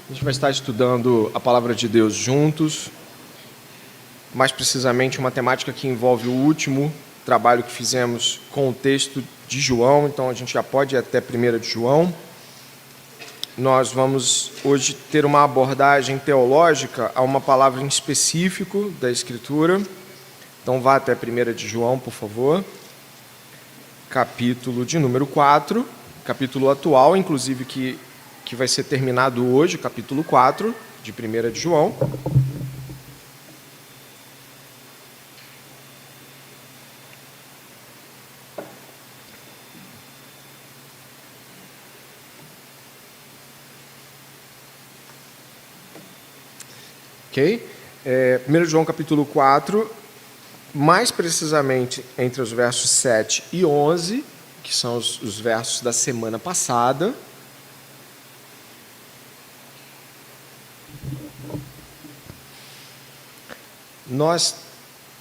A gente vai estar estudando a Palavra de Deus juntos, mais precisamente uma temática que envolve o último trabalho que fizemos com o texto de João, então a gente já pode ir até 1 de João. Nós vamos hoje ter uma abordagem teológica a uma palavra em específico da Escritura, então vá até 1 de João, por favor, capítulo de número 4, capítulo atual, inclusive que vai ser terminado hoje, capítulo 4 de 1 de João. Ok? 1 de João capítulo 4, mais precisamente entre os versos 7 e 11, que são os versos da semana passada. Nós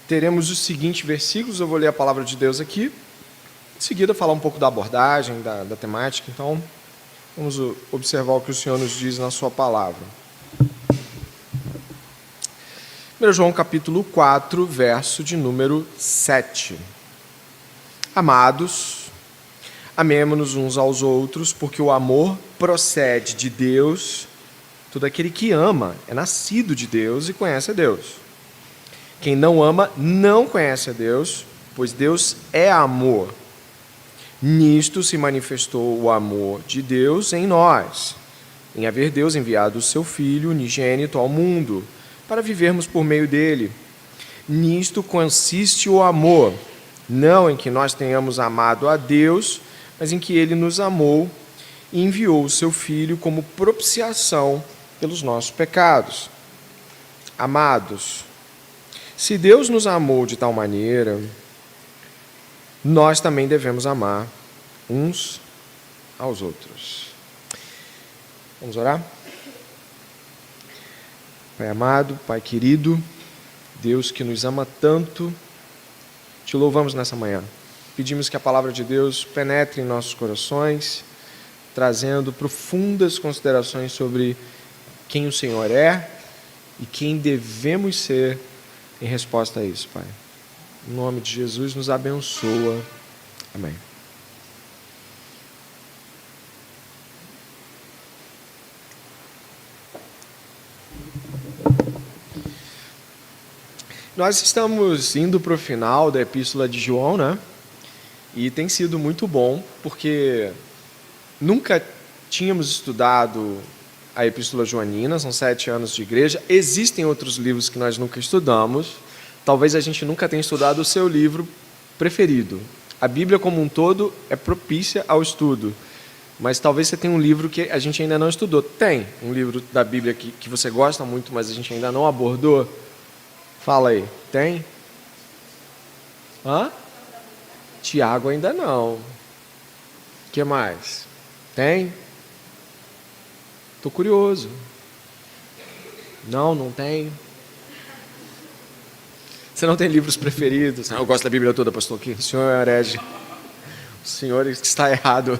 teremos os seguintes versículos, eu vou ler a palavra de Deus aqui, em seguida falar um pouco da abordagem, da temática, então vamos observar o que o Senhor nos diz na sua palavra. 1 João capítulo 4, verso de número 7. Amados, amemo-nos uns aos outros, porque o amor procede de Deus. Todo aquele que ama é nascido de Deus e conhece a Deus. Quem não ama não conhece a Deus, pois Deus é amor. Nisto se manifestou o amor de Deus em nós, em haver Deus enviado o seu Filho unigênito ao mundo, para vivermos por meio dele. Nisto consiste o amor, não em que nós tenhamos amado a Deus, mas em que ele nos amou e enviou o seu Filho como propiciação pelos nossos pecados. Amados, se Deus nos amou de tal maneira, nós também devemos amar uns aos outros. Vamos orar? Pai amado, Pai querido, Deus que nos ama tanto, te louvamos nessa manhã. Pedimos que a palavra de Deus penetre em nossos corações, trazendo profundas considerações sobre quem o Senhor é e quem devemos ser em resposta a isso, Pai. Em nome de Jesus, nos abençoa. Amém. Nós estamos indo para o final da Epístola de João, né? E tem sido muito bom, porque nunca tínhamos estudado a Epístola Joanina, são 7 anos de igreja. Existem outros livros que nós nunca estudamos. Talvez a gente nunca tenha estudado o seu livro preferido. A Bíblia como um todo é propícia ao estudo, mas talvez você tenha um livro que a gente ainda não estudou. Tem um livro da Bíblia que você gosta muito, mas a gente ainda não abordou? Fala aí, tem? Hã? Tiago ainda não. O que mais? Tem? Estou curioso. Não tem. Você não tem livros preferidos? Eu gosto da Bíblia toda, pastor. O senhor é herege. O senhor está errado.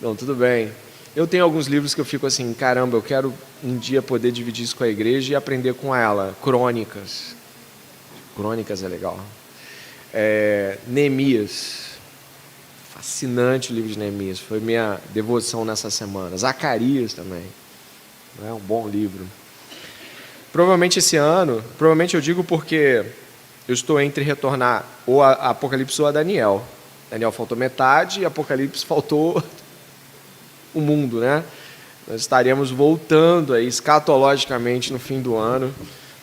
Não, tudo bem. Eu tenho alguns livros que eu fico assim, caramba, eu quero um dia poder dividir isso com a igreja e aprender com ela. Crônicas. Crônicas é legal. Neemias. Fascinante o livro de Neemias. Foi minha devoção nessa semana. Zacarias também. É um bom livro. Provavelmente esse ano, eu digo porque eu estou entre retornar ou a Apocalipse ou a Daniel. Daniel faltou metade e Apocalipse faltou o mundo, né? Nós estaremos voltando aí escatologicamente no fim do ano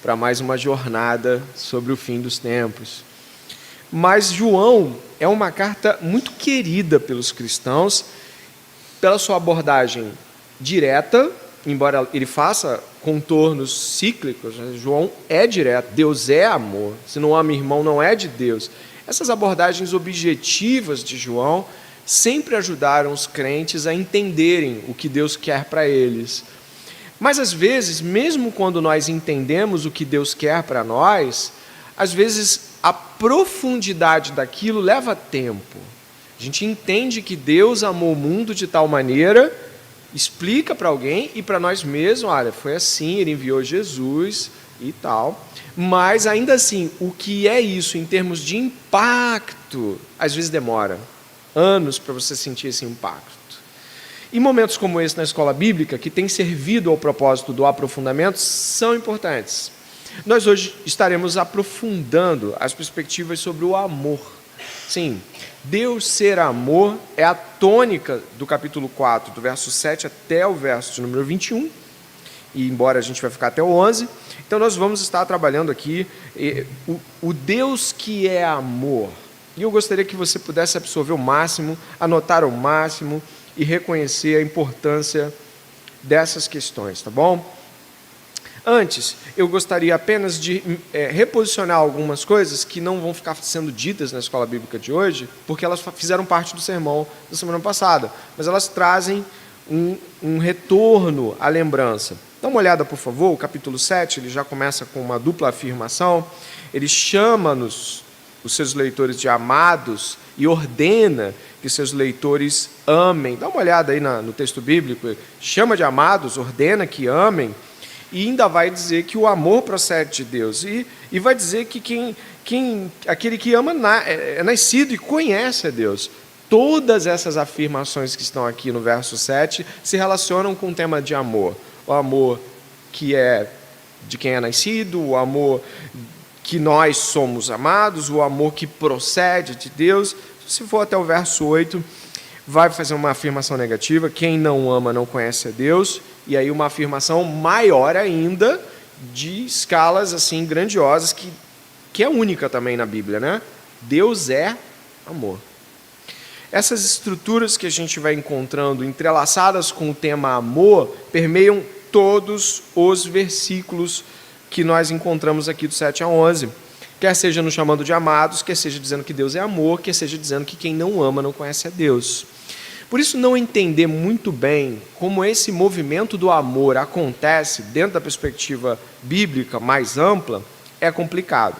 para mais uma jornada sobre o fim dos tempos. Mas João é uma carta muito querida pelos cristãos pela sua abordagem direta, embora ele faça contornos cíclicos. João é direto, Deus é amor. Se não ama irmão, não é de Deus. Essas abordagens objetivas de João sempre ajudaram os crentes a entenderem o que Deus quer para eles. Mas às vezes, mesmo quando nós entendemos o que Deus quer para nós, às vezes a profundidade daquilo leva tempo. A gente entende que Deus amou o mundo de tal maneira, explica para alguém e para nós mesmos, olha, foi assim, ele enviou Jesus e tal. Mas, ainda assim, o que é isso em termos de impacto, às vezes demora anos para você sentir esse impacto. E momentos como esse na escola bíblica, que tem servido ao propósito do aprofundamento, são importantes. Nós hoje estaremos aprofundando as perspectivas sobre o amor. Sim, Deus ser amor é a tônica do capítulo 4, do verso 7 até o verso de número 21, e embora a gente vai ficar até o 11, então nós vamos estar trabalhando aqui o Deus que é amor. E eu gostaria que você pudesse absorver o máximo, anotar o máximo e reconhecer a importância dessas questões, tá bom? Antes, eu gostaria apenas de reposicionar algumas coisas que não vão ficar sendo ditas na escola bíblica de hoje, porque elas fizeram parte do sermão da semana passada, mas elas trazem um retorno à lembrança. Dá uma olhada, por favor, o capítulo 7, ele já começa com uma dupla afirmação. Ele chama-nos, os seus leitores, de amados e ordena que seus leitores amem. Dá uma olhada aí no texto bíblico, chama de amados, ordena que amem, e ainda vai dizer que o amor procede de Deus, e vai dizer que aquele que ama é nascido e conhece a Deus. Todas essas afirmações que estão aqui no verso 7 se relacionam com o tema de amor. O amor que é de quem é nascido, o amor que nós somos amados, o amor que procede de Deus. Se for até o verso 8, vai fazer uma afirmação negativa, quem não ama não conhece a Deus, e aí uma afirmação maior ainda, de escalas assim grandiosas, que é única também na Bíblia, né? Deus é amor. Essas estruturas que a gente vai encontrando entrelaçadas com o tema amor permeiam todos os versículos que nós encontramos aqui do 7 a 11. Quer seja nos chamando de amados, quer seja dizendo que Deus é amor, quer seja dizendo que quem não ama não conhece a Deus. Por isso, não entender muito bem como esse movimento do amor acontece dentro da perspectiva bíblica mais ampla é complicado.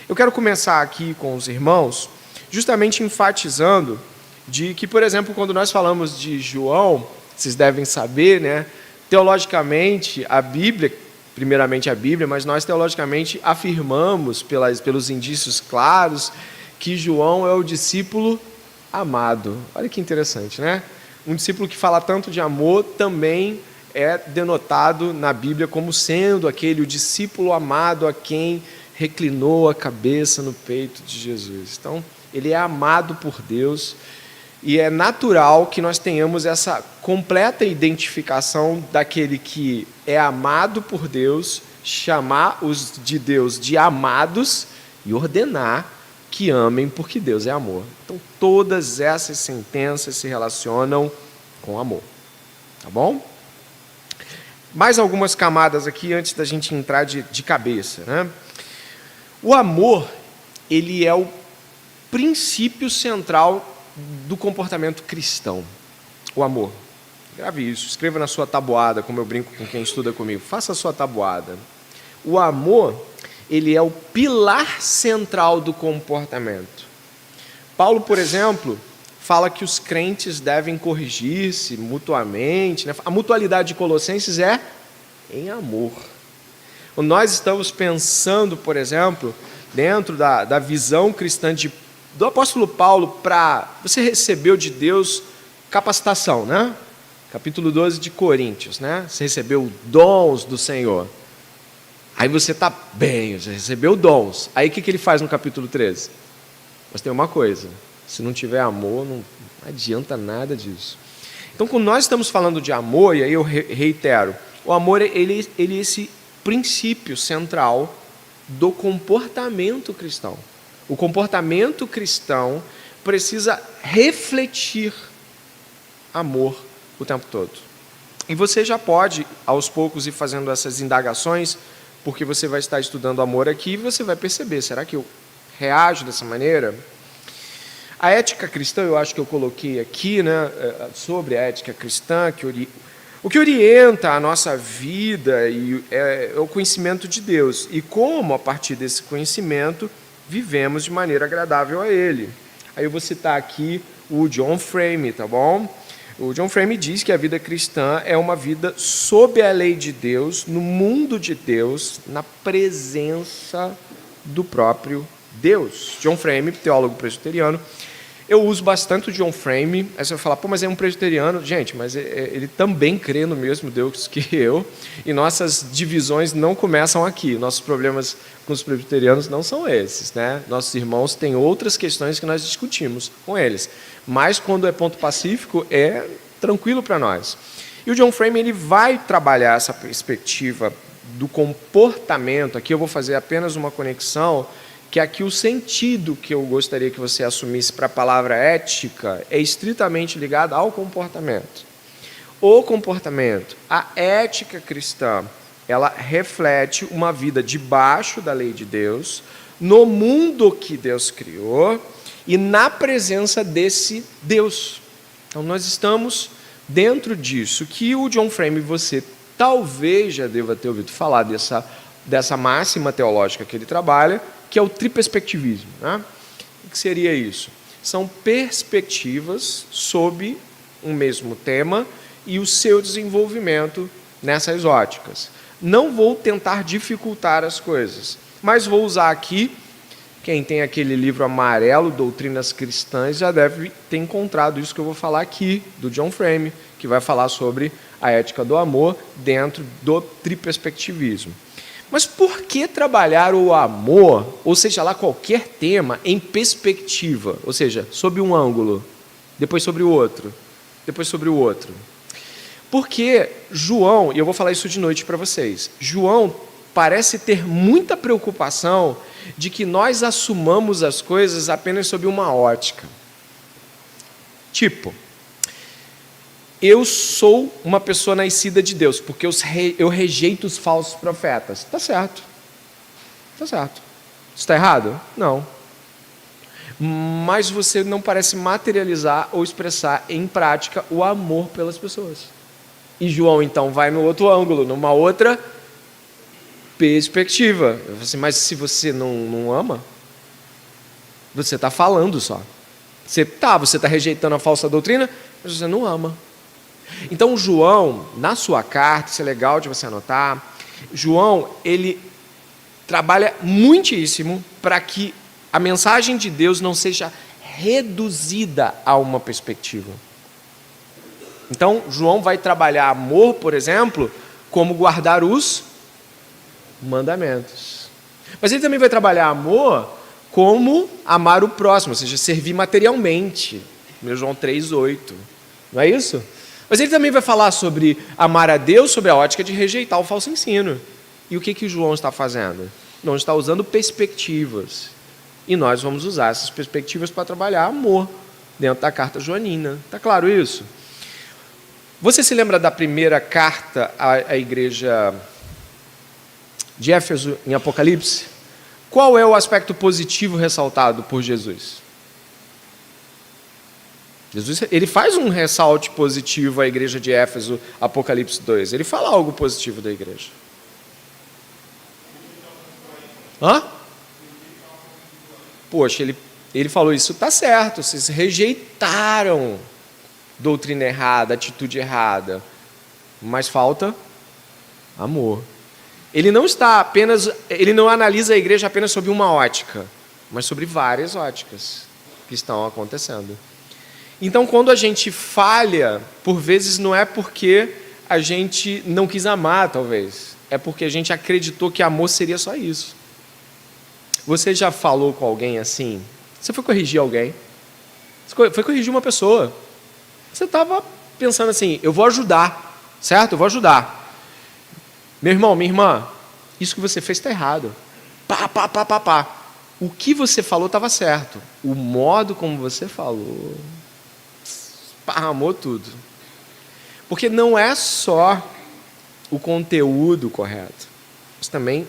Eu quero começar aqui com os irmãos, justamente enfatizando de que, por exemplo, quando nós falamos de João, vocês devem saber, né, teologicamente, a Bíblia, primeiramente a Bíblia, mas nós teologicamente afirmamos, pelos indícios claros, que João é o discípulo amado. Olha que interessante, né? Um discípulo que fala tanto de amor também é denotado na Bíblia como sendo o discípulo amado a quem reclinou a cabeça no peito de Jesus. Então, ele é amado por Deus, e é natural que nós tenhamos essa completa identificação daquele que é amado por Deus, chamar os de Deus de amados e ordenar que amem porque Deus é amor. Então, todas essas sentenças se relacionam com amor. Tá bom? Mais algumas camadas aqui antes da gente entrar de cabeça, né? O amor, ele é o princípio central do comportamento cristão. O amor. Grave isso, escreva na sua tabuada, como eu brinco com quem estuda comigo. Faça a sua tabuada. O amor, ele é o pilar central do comportamento. Paulo, por exemplo, fala que os crentes devem corrigir-se mutuamente, né? A mutualidade de Colossenses é em amor. Nós estamos pensando, por exemplo, dentro da visão cristã do apóstolo Paulo, você recebeu de Deus capacitação, né? Capítulo 12 de Coríntios, né? Você recebeu dons do Senhor. Aí você está bem, você recebeu dons. Aí o que ele faz no capítulo 13? Mas tem uma coisa, se não tiver amor, não adianta nada disso. Então, quando nós estamos falando de amor, e aí eu reitero, o amor ele é esse princípio central do comportamento cristão. O comportamento cristão precisa refletir amor o tempo todo. E você já pode, aos poucos, ir fazendo essas indagações, porque você vai estar estudando amor aqui e você vai perceber, será que eu reajo dessa maneira? A ética cristã, eu acho que eu coloquei aqui, né, sobre a ética cristã, o que orienta a nossa vida é o conhecimento de Deus, e como, a partir desse conhecimento, vivemos de maneira agradável a Ele. Aí eu vou citar aqui o John Frame, tá bom? O John Frame diz que a vida cristã é uma vida sob a lei de Deus, no mundo de Deus, na presença do próprio Deus. John Frame, teólogo presbiteriano. Eu uso bastante o John Frame. Aí você vai falar, pô, mas é um presbiteriano. Gente, mas ele também crê no mesmo Deus que eu. E nossas divisões não começam aqui. Nossos problemas com os presbiterianos não são esses, né? Nossos irmãos têm outras questões que nós discutimos com eles. Mas quando é ponto pacífico, é tranquilo para nós. E o John Frame ele vai trabalhar essa perspectiva do comportamento. Aqui eu vou fazer apenas uma conexão, que aqui o sentido que eu gostaria que você assumisse para a palavra ética é estritamente ligado ao comportamento. O comportamento, a ética cristã, ela reflete uma vida debaixo da lei de Deus, no mundo que Deus criou e na presença desse Deus. Então nós estamos dentro disso, que o John Frame, você talvez já deva ter ouvido falar dessa máxima teológica que ele trabalha, que é o triperspectivismo, né? O que seria isso? São perspectivas sobre um mesmo tema e o seu desenvolvimento nessas óticas. Não vou tentar dificultar as coisas, mas vou usar aqui, quem tem aquele livro amarelo, Doutrinas Cristãs, já deve ter encontrado isso que eu vou falar aqui, do John Frame, que vai falar sobre a ética do amor dentro do triperspectivismo. Mas por que trabalhar o amor, ou seja lá qualquer tema, em perspectiva? Ou seja, sob um ângulo, depois sobre o outro, depois sobre o outro. Porque João, e eu vou falar isso de noite para vocês, João parece ter muita preocupação de que nós assumamos as coisas apenas sob uma ótica. Tipo, eu sou uma pessoa nascida de Deus, porque eu rejeito os falsos profetas. Está certo. Está certo. Isso está errado? Não. Mas você não parece materializar ou expressar em prática o amor pelas pessoas. E João, então, vai no outro ângulo, numa outra perspectiva. Eu falo assim, mas se você não ama, você está falando só. Você está rejeitando a falsa doutrina, mas você não ama. Então, João, na sua carta, isso é legal de você anotar, João, ele trabalha muitíssimo para que a mensagem de Deus não seja reduzida a uma perspectiva. Então, João vai trabalhar amor, por exemplo, como guardar os mandamentos. Mas ele também vai trabalhar amor como amar o próximo, ou seja, servir materialmente. 1 João 3,8. Não é isso? Mas ele também vai falar sobre amar a Deus sob a ótica de rejeitar o falso ensino. E o que João está fazendo? João está usando perspectivas. E nós vamos usar essas perspectivas para trabalhar amor dentro da carta joanina. Está claro isso? Você se lembra da primeira carta à igreja de Éfeso, em Apocalipse? Qual é o aspecto positivo ressaltado por Jesus? Jesus, ele faz um ressalte positivo à igreja de Éfeso, Apocalipse 2. Ele fala algo positivo da igreja. Hã? Poxa, ele falou isso, está certo, vocês rejeitaram doutrina errada, atitude errada, mas falta amor. Ele não analisa a igreja apenas sob uma ótica, mas sobre várias óticas que estão acontecendo. Então, quando a gente falha, por vezes não é porque a gente não quis amar, talvez. É porque a gente acreditou que amor seria só isso. Você já falou com alguém assim? Você foi corrigir alguém? Você foi corrigir uma pessoa. Você estava pensando assim, eu vou ajudar, certo? Eu vou ajudar. Meu irmão, minha irmã, isso que você fez está errado. Pá. O que você falou estava certo. O modo como você falou esparramou tudo. Porque não é só o conteúdo correto, mas também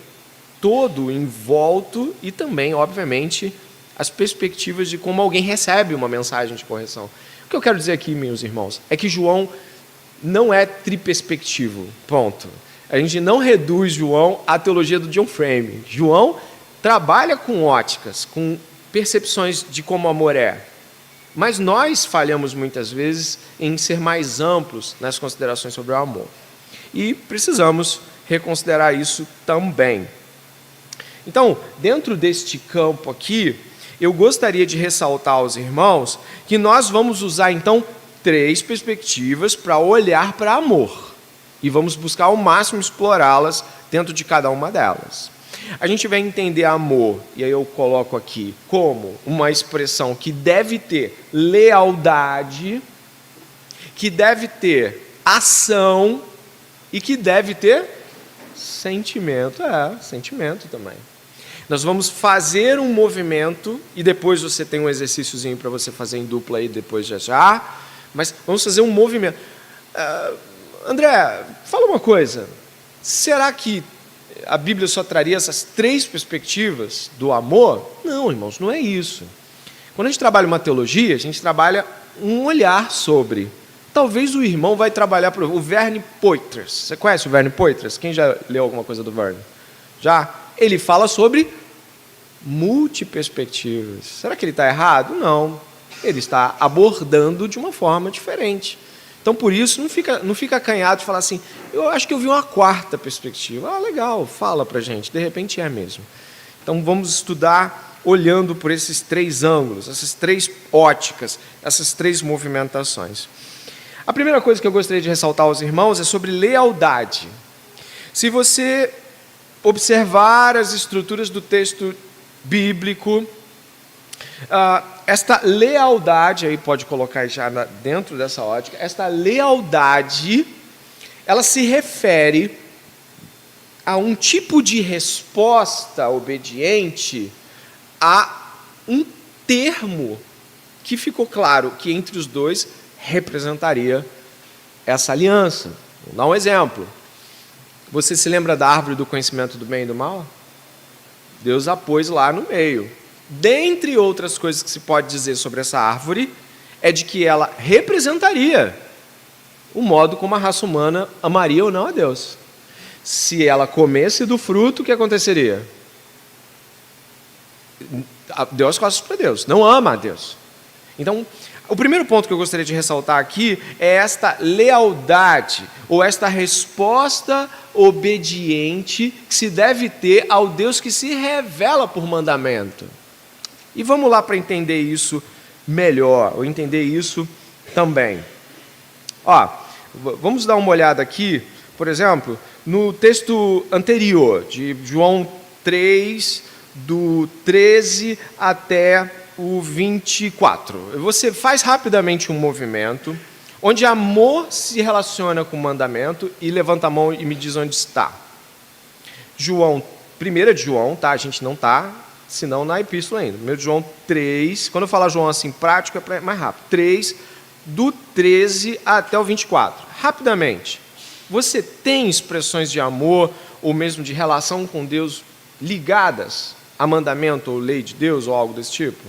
todo o envolto e também, obviamente, as perspectivas de como alguém recebe uma mensagem de correção. O que eu quero dizer aqui, meus irmãos, é que João não é triperspectivo, ponto. A gente não reduz João à teologia do John Frame. João trabalha com óticas, com percepções de como o amor é. Mas nós falhamos muitas vezes em ser mais amplos nas considerações sobre o amor. E precisamos reconsiderar isso também. Então, dentro deste campo aqui, eu gostaria de ressaltar aos irmãos que nós vamos usar, então, 3 perspectivas para olhar para amor. E vamos buscar ao máximo explorá-las dentro de cada uma delas. A gente vai entender amor, e aí eu coloco aqui, como uma expressão que deve ter lealdade, que deve ter ação e que deve ter sentimento. Sentimento também. Nós vamos fazer um movimento, e depois você tem um exercíciozinho para você fazer em dupla aí, depois já. Mas vamos fazer um movimento. André, fala uma coisa. Será que a Bíblia só traria essas 3 perspectivas do amor? Não, irmãos, não é isso. Quando a gente trabalha uma teologia, a gente trabalha um olhar sobre. Talvez o irmão vai trabalhar o Verne Poitras. Você conhece o Verne Poitras? Quem já leu alguma coisa do Verne? Já? Ele fala sobre multiperspectivas. Será que ele está errado? Não. Ele está abordando de uma forma diferente. Então, por isso, não fica acanhado de falar assim, eu acho que eu vi uma 4ª perspectiva. Legal, fala para a gente, de repente é mesmo. Então, vamos estudar olhando por esses 3 ângulos, essas 3 óticas, essas 3 movimentações. A primeira coisa que eu gostaria de ressaltar aos irmãos é sobre lealdade. Se você observar as estruturas do texto bíblico, esta lealdade, aí pode colocar já dentro dessa ótica, esta lealdade, ela se refere a um tipo de resposta obediente a um termo que ficou claro que entre os dois representaria essa aliança. Vou dar um exemplo. Você se lembra da árvore do conhecimento do bem e do mal? Deus a pôs lá no meio. Dentre outras coisas que se pode dizer sobre essa árvore, é de que ela representaria o modo como a raça humana amaria ou não a Deus. Se ela comesse do fruto, o que aconteceria? Deu as costas para Deus, não ama a Deus. Então, o primeiro ponto que eu gostaria de ressaltar aqui é esta lealdade, ou esta resposta obediente que se deve ter ao Deus que se revela por mandamento. E vamos lá para entender isso melhor, ou entender isso também. Vamos dar uma olhada aqui, por exemplo, no texto anterior, de João 3, do 13 até o 24. Você faz rapidamente um movimento, onde amor se relaciona com mandamento, e levanta a mão e me diz onde está. João, 1 de João, tá? A gente não está, senão na epístola ainda. 1 de João 3, quando eu falar João assim prático, é mais rápido. 3, do 13 até o 24. Rapidamente, você tem expressões de amor, ou mesmo de relação com Deus, ligadas a mandamento ou lei de Deus, ou algo desse tipo?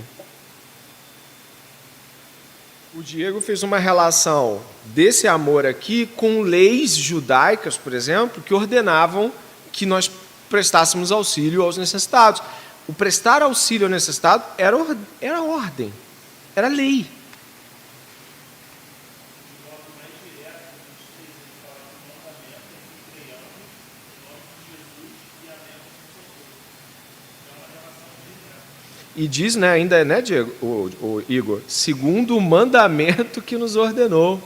O Diego fez uma relação desse amor aqui com leis judaicas, por exemplo, que ordenavam que nós prestássemos auxílio aos necessitados. O prestar auxílio ao necessitado era ordem, era lei. E diz, ainda, Diego, o Igor, segundo o mandamento que nos ordenou.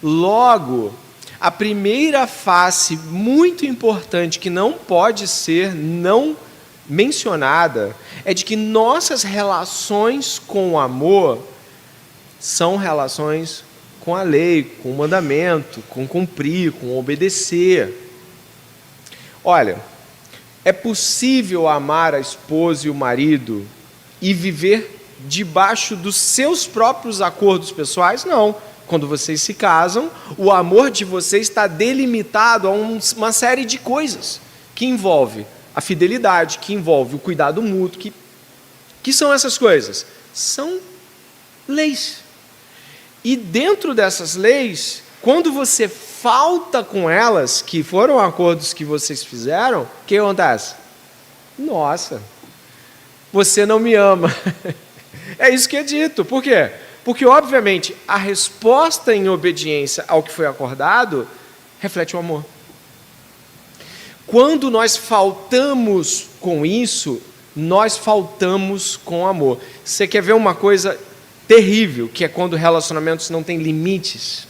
Logo, a primeira face muito importante que não pode ser não mencionada é de que nossas relações com o amor são relações com a lei, com o mandamento, com cumprir, com obedecer. Olha, é possível amar a esposa e o marido e viver debaixo dos seus próprios acordos pessoais? Não. Quando vocês se casam, o amor de vocês está delimitado a uma série de coisas que envolve a fidelidade, que envolve o cuidado mútuo. Que são essas coisas? São leis. E dentro dessas leis, quando você falta com elas, que foram acordos que vocês fizeram, o que acontece? Nossa, você não me ama. É isso que é dito. Por quê? Porque, obviamente, a resposta em obediência ao que foi acordado reflete o amor. Quando nós faltamos com isso, nós faltamos com amor. Você quer ver uma coisa terrível, que é quando relacionamentos não têm limites?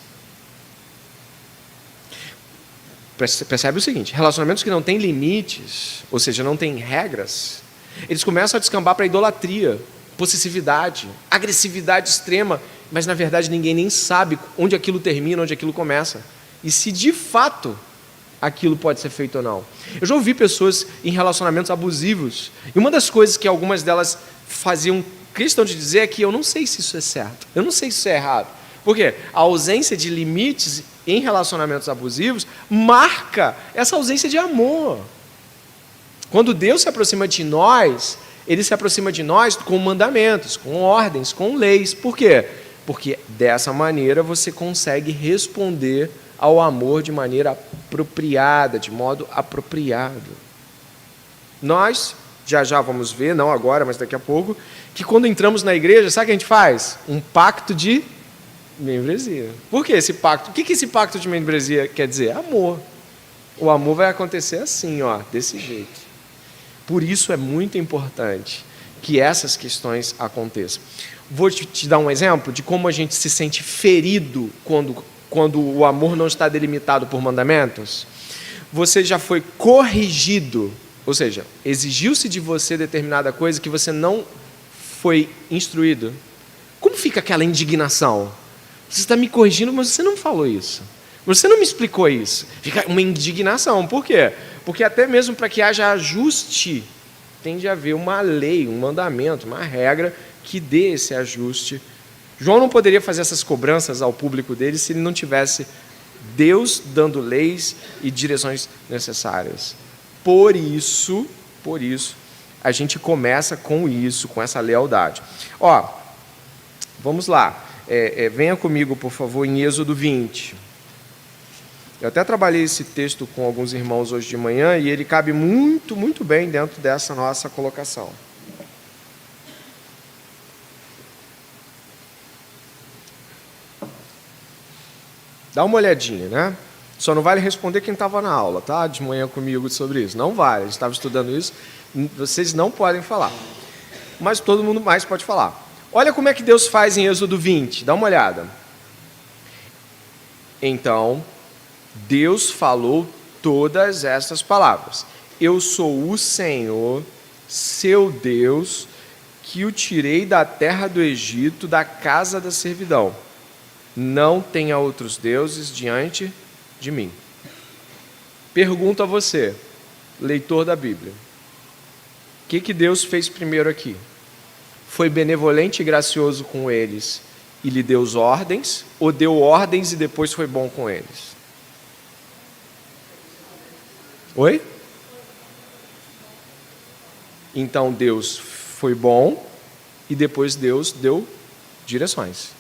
Percebe o seguinte, relacionamentos que não têm limites, ou seja, não têm regras, eles começam a descambar para idolatria, possessividade, agressividade extrema, mas na verdade ninguém nem sabe onde aquilo termina, onde aquilo começa. E se de fato aquilo pode ser feito ou não. Eu já ouvi pessoas em relacionamentos abusivos, e uma das coisas que algumas delas faziam questão de dizer é que eu não sei se isso é certo, eu não sei se isso é errado. Por quê? A ausência de limites em relacionamentos abusivos marca essa ausência de amor. Quando Deus se aproxima de nós, Ele se aproxima de nós com mandamentos, com ordens, com leis. Por quê? Porque dessa maneira você consegue responder ao amor de maneira apropriada, de modo apropriado. Nós, já vamos ver, não agora, mas daqui a pouco, que quando entramos na igreja, sabe o que a gente faz? Um pacto de membresia. Por que esse pacto? O que esse pacto de membresia quer dizer? Amor. O amor vai acontecer assim, ó, desse jeito. Por isso é muito importante que essas questões aconteçam. Vou te dar um exemplo de como a gente se sente ferido quando o amor não está delimitado por mandamentos. Você já foi corrigido, ou seja, exigiu-se de você determinada coisa que você não foi instruído. Como fica aquela indignação? Você está me corrigindo, mas você não falou isso. Você não me explicou isso. Fica uma indignação. Por quê? Porque até mesmo para que haja ajuste, tem de haver uma lei, um mandamento, uma regra que dê esse ajuste. João não poderia fazer essas cobranças ao público dele se ele não tivesse Deus dando leis e direções necessárias. Por isso, a gente começa com isso, com essa lealdade. Ó, vamos lá. Venha comigo, por favor, em Êxodo 20. Eu até trabalhei esse texto com alguns irmãos hoje de manhã e ele cabe muito, muito bem dentro dessa nossa colocação. Dá uma olhadinha, né? Só não vale responder quem estava na aula, tá? De manhã comigo sobre isso. Não vale, a gente estava estudando isso, vocês não podem falar. Mas todo mundo mais pode falar. Olha como é que Deus faz em Êxodo 20, dá uma olhada. Então, Deus falou todas estas palavras. Eu sou o Senhor, seu Deus, que o tirei da terra do Egito, da casa da servidão. Não tenha outros deuses diante de mim. Pergunto a você, leitor da Bíblia, o que Deus fez primeiro aqui? Foi benevolente e gracioso com eles e lhe deu ordens, ou deu ordens e depois foi bom com eles? Oi? Então Deus foi bom e depois Deus deu direções.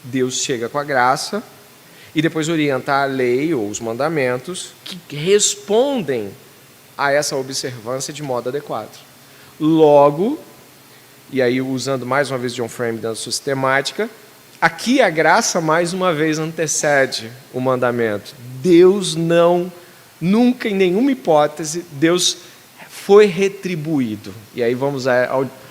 Deus chega com a graça e depois orienta a lei ou os mandamentos que respondem a essa observância de modo adequado. Logo, e aí usando mais uma vez John Frame da sua sistemática, aqui a graça mais uma vez antecede o mandamento. Deus nunca em nenhuma hipótese, Deus foi retribuído. E aí vamos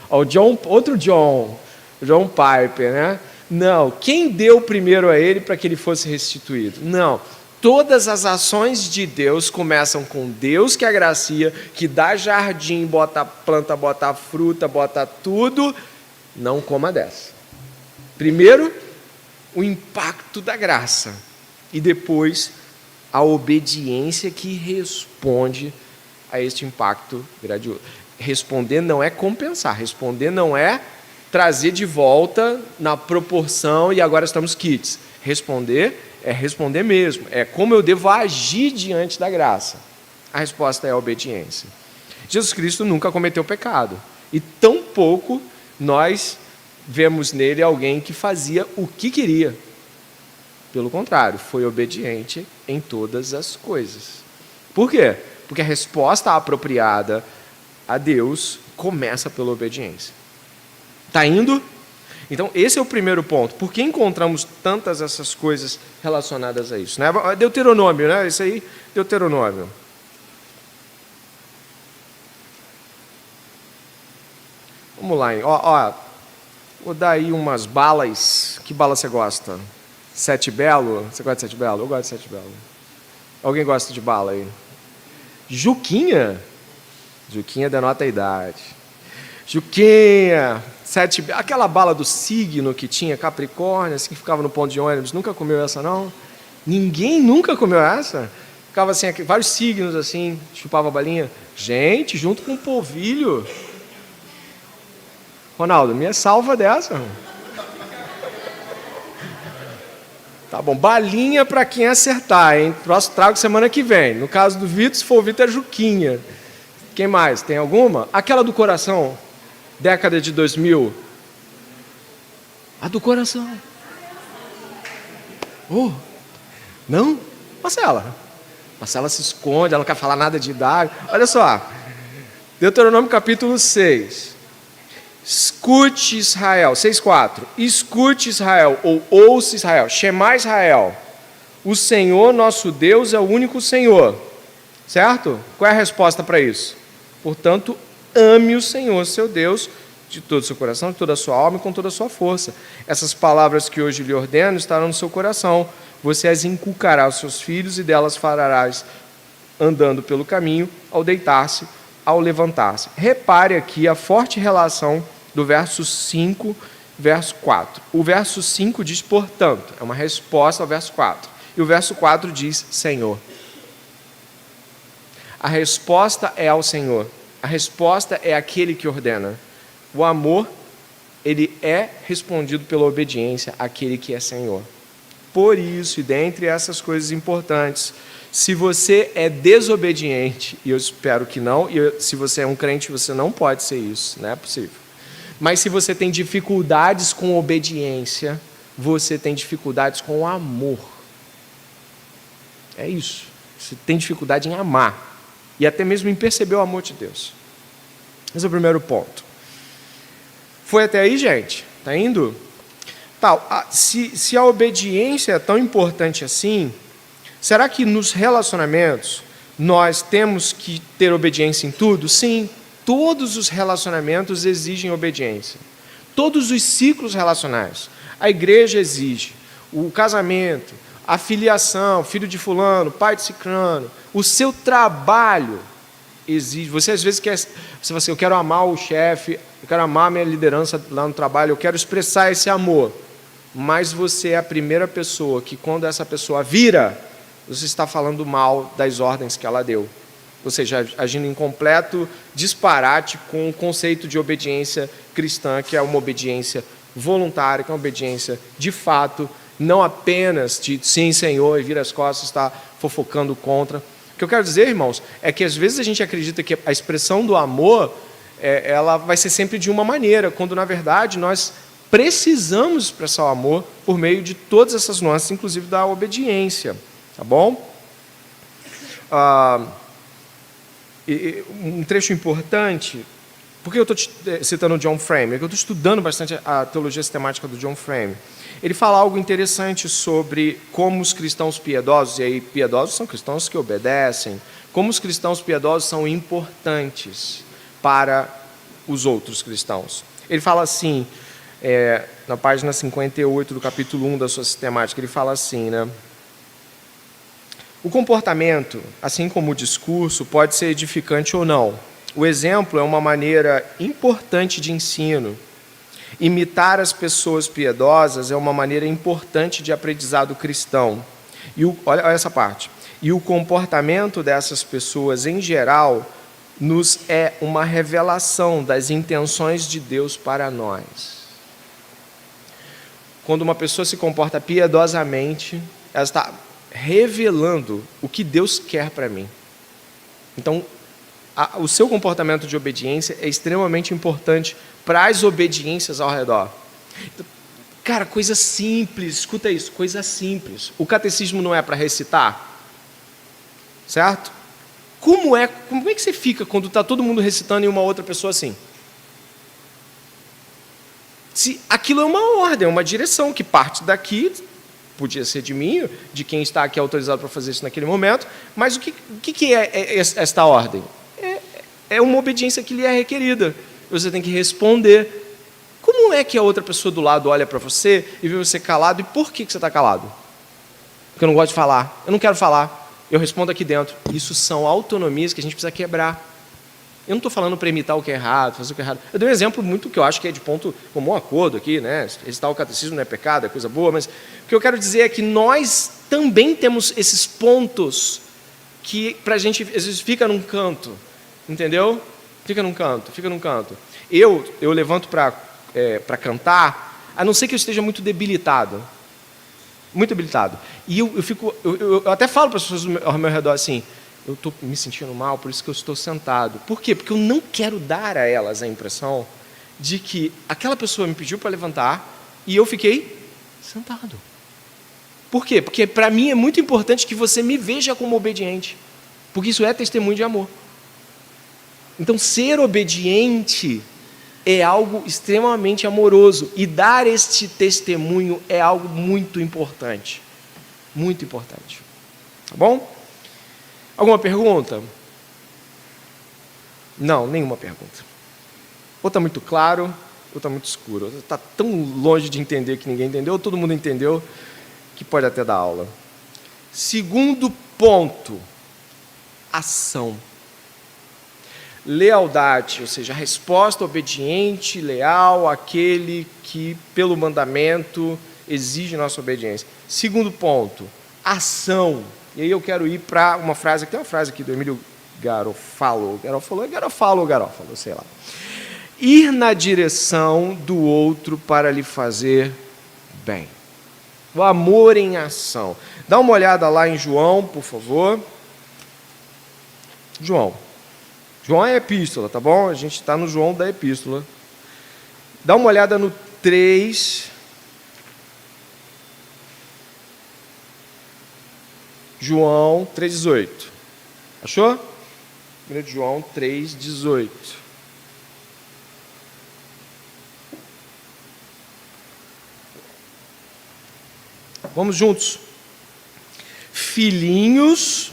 ao John, outro John Piper, né? Não, quem deu primeiro a ele para que ele fosse restituído? Não, todas as ações de Deus começam com Deus que agracia, que dá jardim, bota planta, bota fruta, bota tudo, não coma dessa. Primeiro, o impacto da graça e depois a obediência que responde a este impacto grandioso. Responder não é compensar, responder não é trazer de volta na proporção e agora estamos quites. Responder é responder mesmo, é como eu devo agir diante da graça. A resposta é a obediência. Jesus Cristo nunca cometeu pecado e tampouco nós vemos nele alguém que fazia o que queria. Pelo contrário, foi obediente em todas as coisas. Por quê? Porque a resposta apropriada a Deus começa pela obediência. Está indo? Então, esse é o primeiro ponto. Por que encontramos tantas essas coisas relacionadas a isso? Né? Deuteronômio, né? Isso aí, Deuteronômio. Vamos lá, hein? Vou dar aí umas balas. Que bala você gosta? Sete Belo? Você gosta de Sete Belo? Eu gosto de Sete Belo. Alguém gosta de bala aí? Juquinha? Juquinha denota a idade. Juquinha, aquela bala do signo que tinha, Capricórnio, assim, que ficava no ponto de ônibus, nunca comeu essa, não? Ninguém nunca comeu essa? Ficava assim, vários signos assim, chupava a balinha. Gente, junto com o polvilho. Ronaldo, me salva dessa. Tá bom, balinha para quem acertar, hein? Próximo trago semana que vem. No caso do Vitor, se for o Vitor, é Juquinha. Quem mais? Tem alguma? Aquela do coração, década de 2000. A do coração. Oh, não? Marcela se esconde, ela não quer falar nada de idade. Olha só, Deuteronômio capítulo 6. Escute Israel, 6:4. Escute Israel, ou ouça Israel, Shema Israel. O Senhor nosso Deus é o único Senhor. Certo? Qual é a resposta para isso? Portanto, ame o Senhor, seu Deus, de todo o seu coração, de toda a sua alma e com toda a sua força. Essas palavras que hoje lhe ordeno estarão no seu coração. Você as inculcará aos seus filhos e delas farás andando pelo caminho, ao deitar-se, ao levantar-se. Repare aqui a forte relação do verso 5, verso 4. O verso 5 diz, portanto, é uma resposta ao verso 4. E o verso 4 diz, Senhor. A resposta é ao Senhor. A resposta é aquele que ordena. O amor, ele é respondido pela obediência àquele que é Senhor. Por isso, e dentre essas coisas importantes, se você é desobediente, e eu espero que não, e se você é um crente, você não pode ser isso, não é possível. Mas se você tem dificuldades com obediência, você tem dificuldades com amor. É isso. Você tem dificuldade em amar. E até mesmo em perceber o amor de Deus. Esse é o primeiro ponto. Foi até aí, gente? Está indo? Se a obediência é tão importante assim, será que nos relacionamentos nós temos que ter obediência em tudo? Sim, todos os relacionamentos exigem obediência. Todos os ciclos relacionais. A igreja exige, o casamento, a filiação, filho de fulano, pai de ciclano, o seu trabalho exige. Você às vezes quer, você fala assim, eu quero amar o chefe, eu quero amar a minha liderança lá no trabalho, eu quero expressar esse amor. Mas você é a primeira pessoa que, quando essa pessoa vira, você está falando mal das ordens que ela deu. Ou seja, agindo em completo disparate com o conceito de obediência cristã, que é uma obediência voluntária, que é uma obediência de fato, não apenas de sim, Senhor, e vira as costas, está fofocando contra. O que eu quero dizer, irmãos, é que às vezes a gente acredita que a expressão do amor, ela vai ser sempre de uma maneira, quando na verdade nós precisamos expressar o amor por meio de todas essas nuances, inclusive da obediência. Tá bom? Um trecho importante, por que eu estou citando o John Frame? É que eu estou estudando bastante a teologia sistemática do John Frame. Ele fala algo interessante sobre como os cristãos piedosos, e aí piedosos são cristãos que obedecem, como os cristãos piedosos são importantes para os outros cristãos. Ele fala assim, na página 58 do capítulo 1 da sua sistemática, ele fala assim, né? O comportamento, assim como o discurso, pode ser edificante ou não. O exemplo é uma maneira importante de ensino. Imitar as pessoas piedosas é uma maneira importante de aprendizado cristão. Olha essa parte. E o comportamento dessas pessoas, em geral, nos é uma revelação das intenções de Deus para nós. Quando uma pessoa se comporta piedosamente, ela está revelando o que Deus quer para mim. Então, o seu comportamento de obediência é extremamente importante para as obediências ao redor. Então, cara, coisa simples, escuta isso, coisa simples. O catecismo não é para recitar? Certo? Como é que você fica quando está todo mundo recitando e uma outra pessoa assim? Se aquilo é uma ordem, é uma direção que parte daqui, podia ser de mim, de quem está aqui autorizado para fazer isso naquele momento, mas o que é esta ordem? É uma obediência que lhe é requerida. Você tem que responder. Como é que a outra pessoa do lado olha para você e vê você calado, e por que você está calado? Porque eu não gosto de falar, eu não quero falar, eu respondo aqui dentro. Isso são autonomias que a gente precisa quebrar. Eu não estou falando para imitar o que é errado, fazer o que é errado. Eu dei um exemplo muito que eu acho que é de ponto comum acordo aqui, né? Recitar o catecismo não é pecado, é coisa boa, mas o que eu quero dizer é que nós também temos esses pontos que para a gente, às vezes, fica num canto, entendeu? Fica num canto. Eu levanto para cantar, a não ser que eu esteja muito debilitado. Muito debilitado. E eu até falo para as pessoas ao meu redor assim, eu estou me sentindo mal, por isso que eu estou sentado. Por quê? Porque eu não quero dar a elas a impressão de que aquela pessoa me pediu para levantar e eu fiquei sentado. Por quê? Porque para mim é muito importante que você me veja como obediente, porque isso é testemunho de amor. Então, ser obediente é algo extremamente amoroso, e dar este testemunho é algo muito importante. Muito importante. Tá bom? Alguma pergunta? Não, nenhuma pergunta. Ou está muito claro, ou está muito escuro. Ou está tão longe de entender que ninguém entendeu, ou todo mundo entendeu, que pode até dar aula. Segundo ponto, ação. Lealdade, ou seja, a resposta obediente, leal, àquele que, pelo mandamento, exige nossa obediência. Segundo ponto, ação. E aí eu quero ir para uma frase, tem uma frase aqui do Emílio Garofalo, sei lá. Ir na direção do outro para lhe fazer bem. O amor em ação. Dá uma olhada lá em João, por favor. João é epístola, tá bom? A gente está no João da epístola. Dá uma olhada no 3. João 3,18. Achou? 1 João 3,18. Vamos juntos. Filhinhos,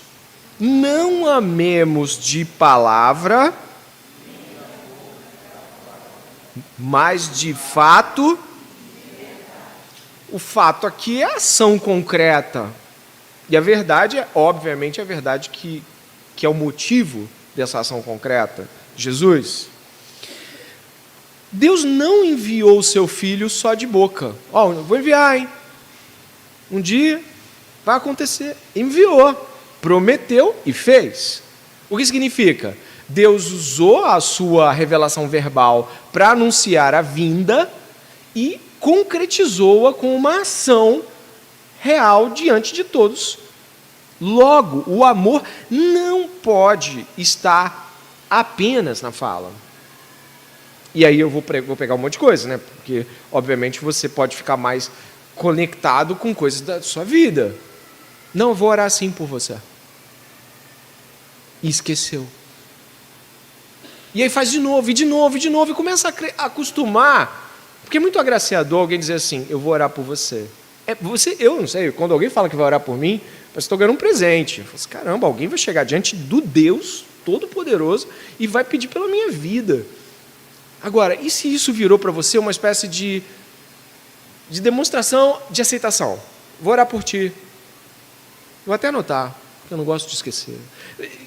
não amemos de palavra, mas de fato. O fato aqui é a ação concreta. E a verdade é, obviamente, a verdade que é o motivo dessa ação concreta. Jesus. Deus não enviou o seu filho só de boca. Eu vou enviar, hein? Um dia vai acontecer. Enviou, prometeu e fez. O que significa? Deus usou a sua revelação verbal para anunciar a vinda e concretizou-a com uma ação real diante de todos. Logo, o amor não pode estar apenas na fala. E aí eu vou pegar um monte de coisa, né? Porque, obviamente, você pode ficar mais conectado com coisas da sua vida. Não, eu vou orar assim por você. E esqueceu. E aí faz de novo, e começa a acostumar. Porque é muito agraciador alguém dizer assim, eu vou orar por você. Eu não sei, quando alguém fala que vai orar por mim, parece que estou ganhando um presente. Eu falo assim, caramba, alguém vai chegar diante do Deus Todo-Poderoso e vai pedir pela minha vida. Agora, e se isso virou para você uma espécie de demonstração de aceitação? Vou orar por ti. Vou até anotar, porque eu não gosto de esquecer.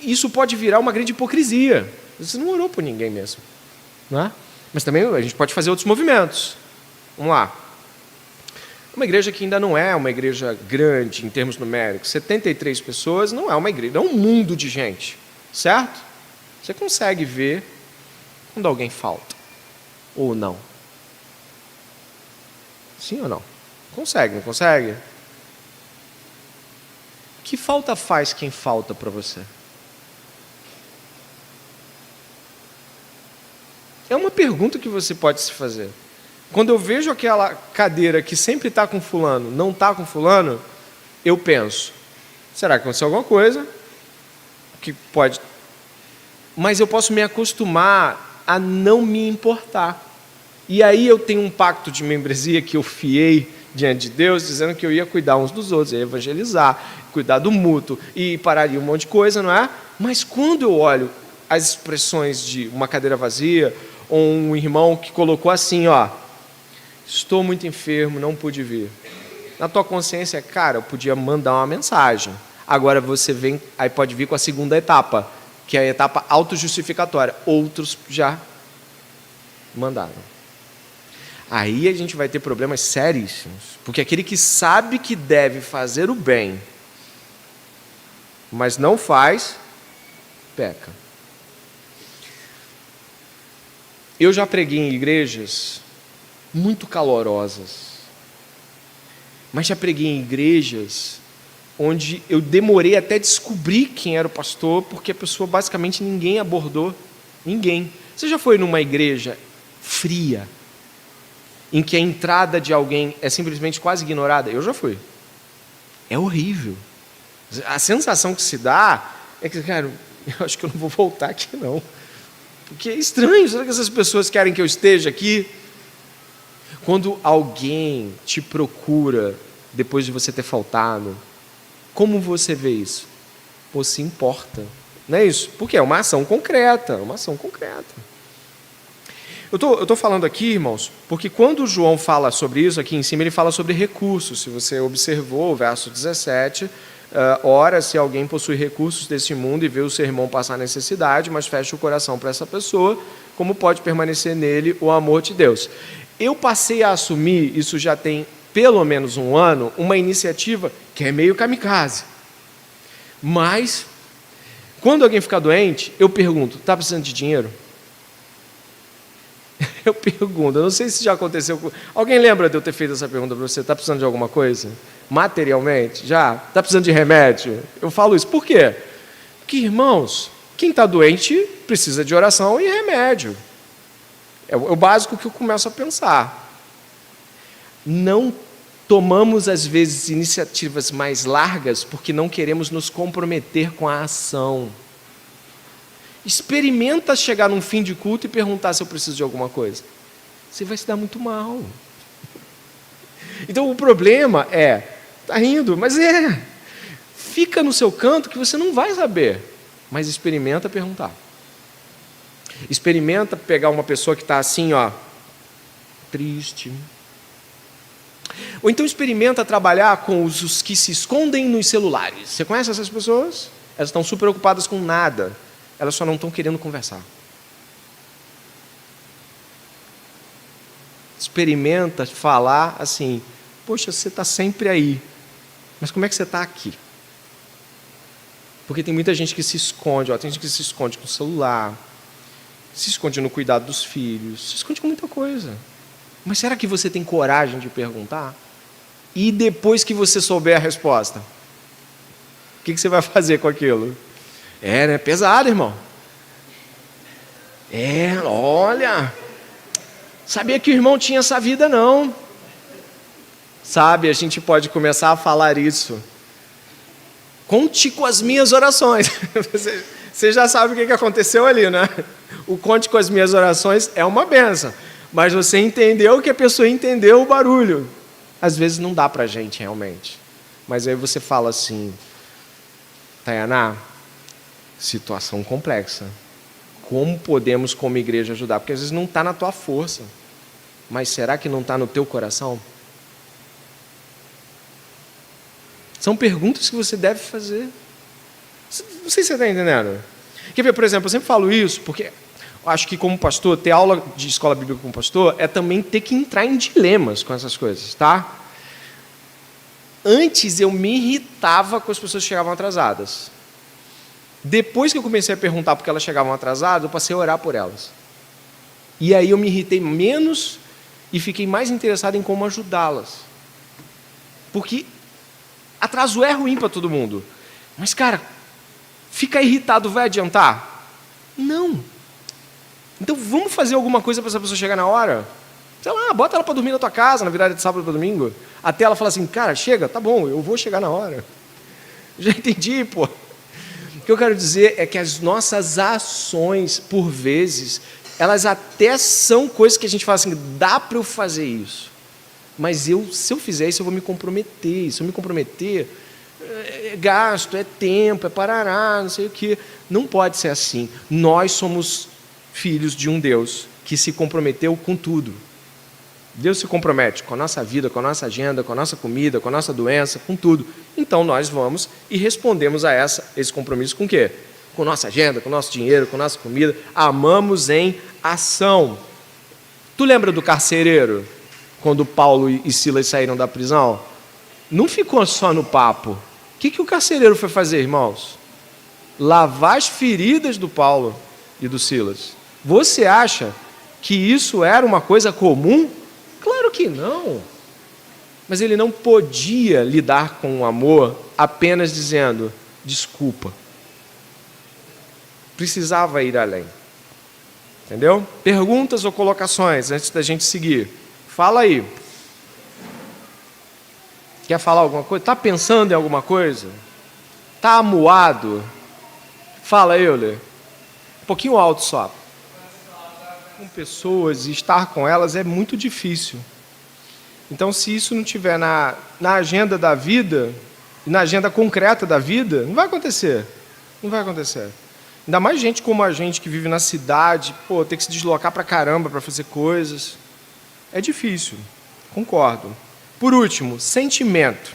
Isso pode virar uma grande hipocrisia. Você não orou por ninguém mesmo. Não é? Mas também a gente pode fazer outros movimentos. Vamos lá. Uma igreja que ainda não é uma igreja grande em termos numéricos, 73 pessoas, não é uma igreja, não é um mundo de gente, certo? Você consegue ver quando alguém falta, ou não. Sim ou não? Consegue, não consegue? Que falta faz quem falta para você? É uma pergunta que você pode se fazer. Quando eu vejo aquela cadeira que sempre está com fulano, não está com fulano, eu penso, será que aconteceu alguma coisa? Que pode... Mas eu posso me acostumar a não me importar. E aí eu tenho um pacto de membresia que eu fiei diante de Deus, dizendo que eu ia cuidar uns dos outros, ia evangelizar, cuidar do mútuo, e pararia um monte de coisa, não é? Mas quando eu olho as expressões de uma cadeira vazia, ou um irmão que colocou assim, ó, estou muito enfermo, não pude vir. Na tua consciência, cara, eu podia mandar uma mensagem. Agora você vem, aí pode vir com a segunda etapa, que é a etapa autojustificatória. Outros já mandaram. Aí a gente vai ter problemas seríssimos, porque aquele que sabe que deve fazer o bem, mas não faz, peca. Eu já preguei em igrejas muito calorosas, mas já preguei em igrejas onde eu demorei até descobrir quem era o pastor, porque a pessoa basicamente ninguém abordou, ninguém. Você já foi numa igreja fria, em que a entrada de alguém é simplesmente quase ignorada? Eu já fui. É horrível. A sensação que se dá é que, cara, eu acho que eu não vou voltar aqui não. Porque é estranho, será que essas pessoas querem que eu esteja aqui? Quando alguém te procura depois de você ter faltado, como você vê isso? Pô, se importa. Não é isso? Porque é uma ação concreta, uma ação concreta. Eu estou falando aqui, irmãos, porque quando o João fala sobre isso, aqui em cima, ele fala sobre recursos. Se você observou o verso 17, ora, se alguém possui recursos desse mundo e vê o seu irmão passar necessidade, mas fecha o coração para essa pessoa, como pode permanecer nele o amor de Deus? Eu passei a assumir, isso já tem pelo menos um ano, uma iniciativa que é meio kamikaze. Mas, quando alguém fica doente, eu pergunto, está precisando de dinheiro? Eu pergunto, eu não sei se já aconteceu. Alguém lembra de eu ter feito essa pergunta para você? Está precisando de alguma coisa? Materialmente? Já? Está precisando de remédio? Eu falo isso. Por quê? Porque, irmãos, quem está doente precisa de oração e remédio. É o básico que eu começo a pensar. Não tomamos, às vezes, iniciativas mais largas porque não queremos nos comprometer com a ação. Experimenta chegar num fim de culto e perguntar se eu preciso de alguma coisa. Você vai se dar muito mal. Então o problema é, tá rindo, mas fica no seu canto que você não vai saber, mas experimenta perguntar. Experimenta pegar uma pessoa que está assim, ó, triste. Ou então experimenta trabalhar com os que se escondem nos celulares. Você conhece essas pessoas? Elas estão super ocupadas com nada. Elas só não estão querendo conversar. Experimenta falar assim, poxa, você está sempre aí, mas como é que você está aqui? Porque tem muita gente que se esconde, tem gente que se esconde com o celular, se esconde no cuidado dos filhos, se esconde com muita coisa. Mas será que você tem coragem de perguntar? E depois que você souber a resposta, o que você vai fazer com aquilo? Né? Pesado, irmão. Olha, sabia que o irmão tinha essa vida, não. Sabe, a gente pode começar a falar isso. Conte com as minhas orações. Você já sabe o que aconteceu ali, né? O conte com as minhas orações é uma benção. Mas você entendeu que a pessoa entendeu o barulho. Às vezes não dá pra gente, realmente. Mas aí você fala assim, Tayaná, situação complexa. Como podemos, como igreja, ajudar? Porque às vezes não está na tua força. Mas será que não está no teu coração? São perguntas que você deve fazer. Não sei se você está entendendo. Quer ver, por exemplo, eu sempre falo isso, porque eu acho que como pastor, ter aula de escola bíblica como pastor é também ter que entrar em dilemas com essas coisas, tá? Antes eu me irritava com as pessoas que chegavam atrasadas. Depois que eu comecei a perguntar porque elas chegavam atrasadas, eu passei a orar por elas. E aí eu me irritei menos e fiquei mais interessado em como ajudá-las. Porque atraso é ruim para todo mundo. Mas, cara, ficar irritado vai adiantar? Não. Então vamos fazer alguma coisa para essa pessoa chegar na hora? Sei lá, bota ela para dormir na tua casa, na virada de sábado para domingo. Até ela falar assim, cara, chega, tá bom, eu vou chegar na hora. Já entendi, O que eu quero dizer é que as nossas ações, por vezes, elas até são coisas que a gente fala assim, dá para eu fazer isso. Mas se eu fizer isso, eu vou me comprometer. Se eu me comprometer, é gasto, é tempo, é parará, não sei o quê. Não pode ser assim. Nós somos filhos de um Deus que se comprometeu com tudo. Deus se compromete com a nossa vida, com a nossa agenda, com a nossa comida, com a nossa doença, com tudo. Então nós vamos e respondemos a esse compromisso com o quê? Com nossa agenda, com nosso dinheiro, com nossa comida. Amamos em ação. Tu lembra do carcereiro? Quando Paulo e Silas saíram da prisão? Não ficou só no papo. O que o carcereiro foi fazer, irmãos? Lavar as feridas do Paulo e do Silas. Você acha que isso era uma coisa comum? Claro que não. Mas ele não podia lidar com o amor apenas dizendo desculpa. Precisava ir além. Entendeu? Perguntas ou colocações antes da gente seguir? Fala aí. Quer falar alguma coisa? Está pensando em alguma coisa? Está amuado? Fala, Euler. Um pouquinho alto só. Com pessoas e estar com elas é muito difícil. Então, se isso não estiver na agenda da vida, na agenda concreta da vida, não vai acontecer. Não vai acontecer. Ainda mais gente como a gente que vive na cidade, tem que se deslocar para caramba para fazer coisas. É difícil, concordo. Por último, sentimento.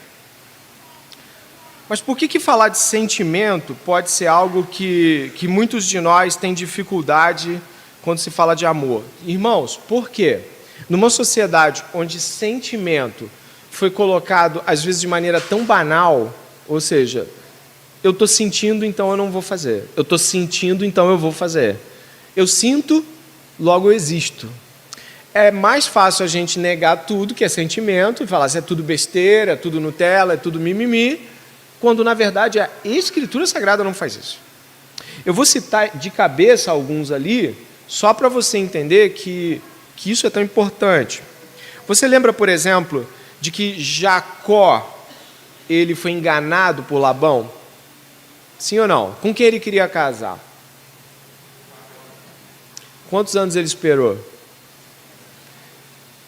Mas por que falar de sentimento pode ser algo que muitos de nós têm dificuldade quando se fala de amor? Irmãos, por quê? Numa sociedade onde sentimento foi colocado, às vezes, de maneira tão banal, ou seja, eu estou sentindo, então eu não vou fazer. Eu estou sentindo, então eu vou fazer. Eu sinto, logo eu existo. É mais fácil a gente negar tudo que é sentimento e falar se é tudo besteira, é tudo Nutella, é tudo mimimi, quando, na verdade, a Escritura Sagrada não faz isso. Eu vou citar de cabeça alguns ali, só para você entender que isso é tão importante. Você lembra, por exemplo, de que Jacó ele foi enganado por Labão? Sim ou não? Com quem ele queria casar? Quantos anos ele esperou?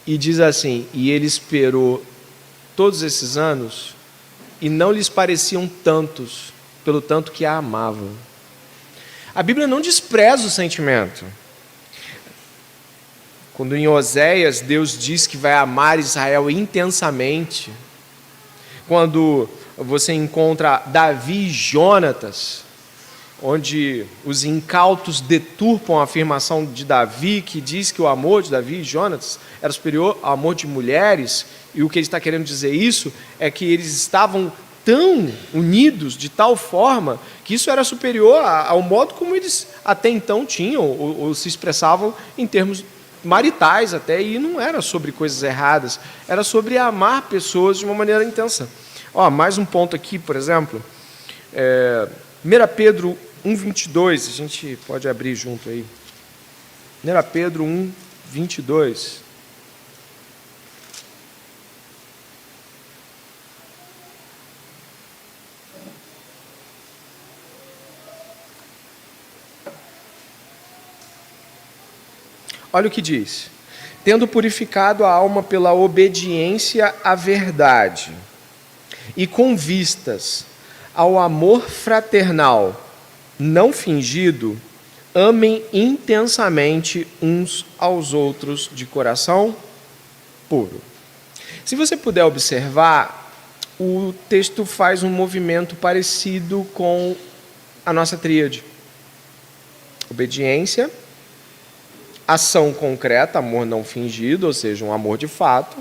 E diz assim, e ele esperou todos esses anos e não lhes pareciam tantos, pelo tanto que a amavam. A Bíblia não despreza o sentimento. Quando em Oséias Deus diz que vai amar Israel intensamente, quando você encontra Davi e Jonatas, onde os incautos deturpam a afirmação de Davi, que diz que o amor de Davi e Jonatas era superior ao amor de mulheres, e o que ele está querendo dizer isso é que eles estavam tão unidos, de tal forma, que isso era superior ao modo como eles até então tinham, ou se expressavam em termos maritais até, e não era sobre coisas erradas, era sobre amar pessoas de uma maneira intensa. Mais um ponto aqui, por exemplo, 1 Pedro 1,22, a gente pode abrir junto aí. 1 Pedro 1,22. Olha o que diz. Tendo purificado a alma pela obediência à verdade e com vistas ao amor fraternal não fingido, amem intensamente uns aos outros de coração puro. Se você puder observar, o texto faz um movimento parecido com a nossa tríade. Obediência, ação concreta, amor não fingido, ou seja, um amor de fato,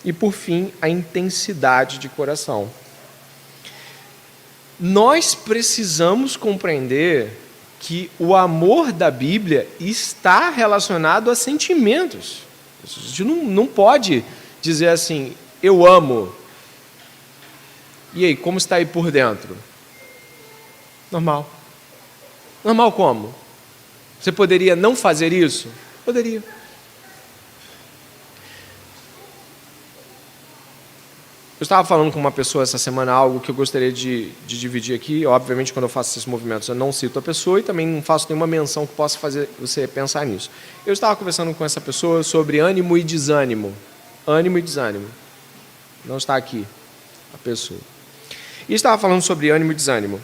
e, por fim, a intensidade de coração. Nós precisamos compreender que o amor da Bíblia está relacionado a sentimentos. A gente não pode dizer assim, eu amo. E aí, como está aí por dentro? Normal. Normal como? Você poderia não fazer isso? Poderia. Eu estava falando com uma pessoa essa semana algo que eu gostaria de dividir aqui. Obviamente, quando eu faço esses movimentos, eu não cito a pessoa e também não faço nenhuma menção que possa fazer você pensar nisso. Eu estava conversando com essa pessoa sobre ânimo e desânimo. Ânimo e desânimo. Não está aqui a pessoa. E estava falando sobre ânimo e desânimo.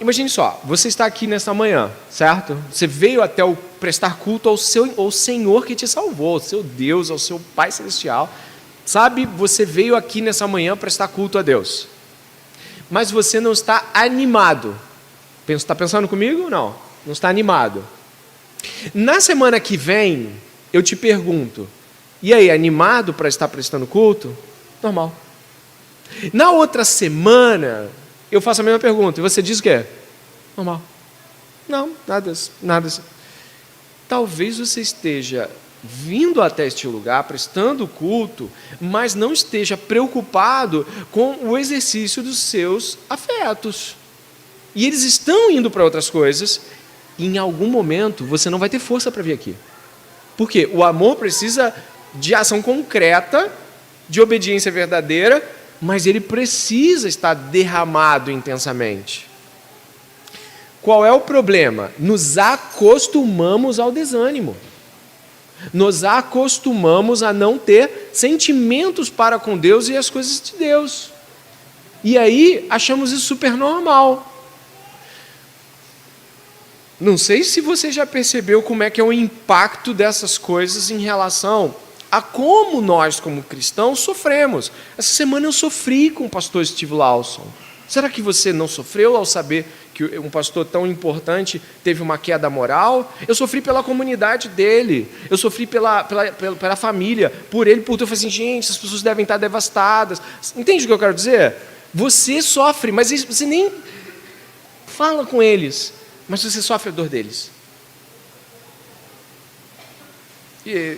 Imagine só, você está aqui nesta manhã, certo? Você veio até o prestar culto ao Senhor que te salvou, ao seu Deus, ao seu Pai Celestial. Sabe, você veio aqui nessa manhã prestar culto a Deus. Mas você não está animado. Está pensando comigo? Não. Não está animado. Na semana que vem, eu te pergunto, e aí, animado para estar prestando culto? Normal. Na outra semana, eu faço a mesma pergunta, e você diz o quê? Normal. Não, nada. Talvez você esteja vindo até este lugar, prestando culto, mas não esteja preocupado com o exercício dos seus afetos. E eles estão indo para outras coisas, e em algum momento você não vai ter força para vir aqui. Por quê? O amor precisa de ação concreta, de obediência verdadeira, mas ele precisa estar derramado intensamente. Qual é o problema? Nos acostumamos ao desânimo. Nos acostumamos a não ter sentimentos para com Deus e as coisas de Deus. E aí achamos isso super normal. Não sei se você já percebeu como é que é o impacto dessas coisas em relação a como nós, como cristãos, sofremos. Essa semana eu sofri com o pastor Steve Lawson. Será que você não sofreu ao saber que um pastor tão importante teve uma queda moral? Eu sofri pela comunidade dele, eu sofri pela família, por ele, por tudo. Eu falei assim, gente, as pessoas devem estar devastadas. Entende o que eu quero dizer? Você sofre, mas você nem fala com eles, mas você sofre a dor deles. E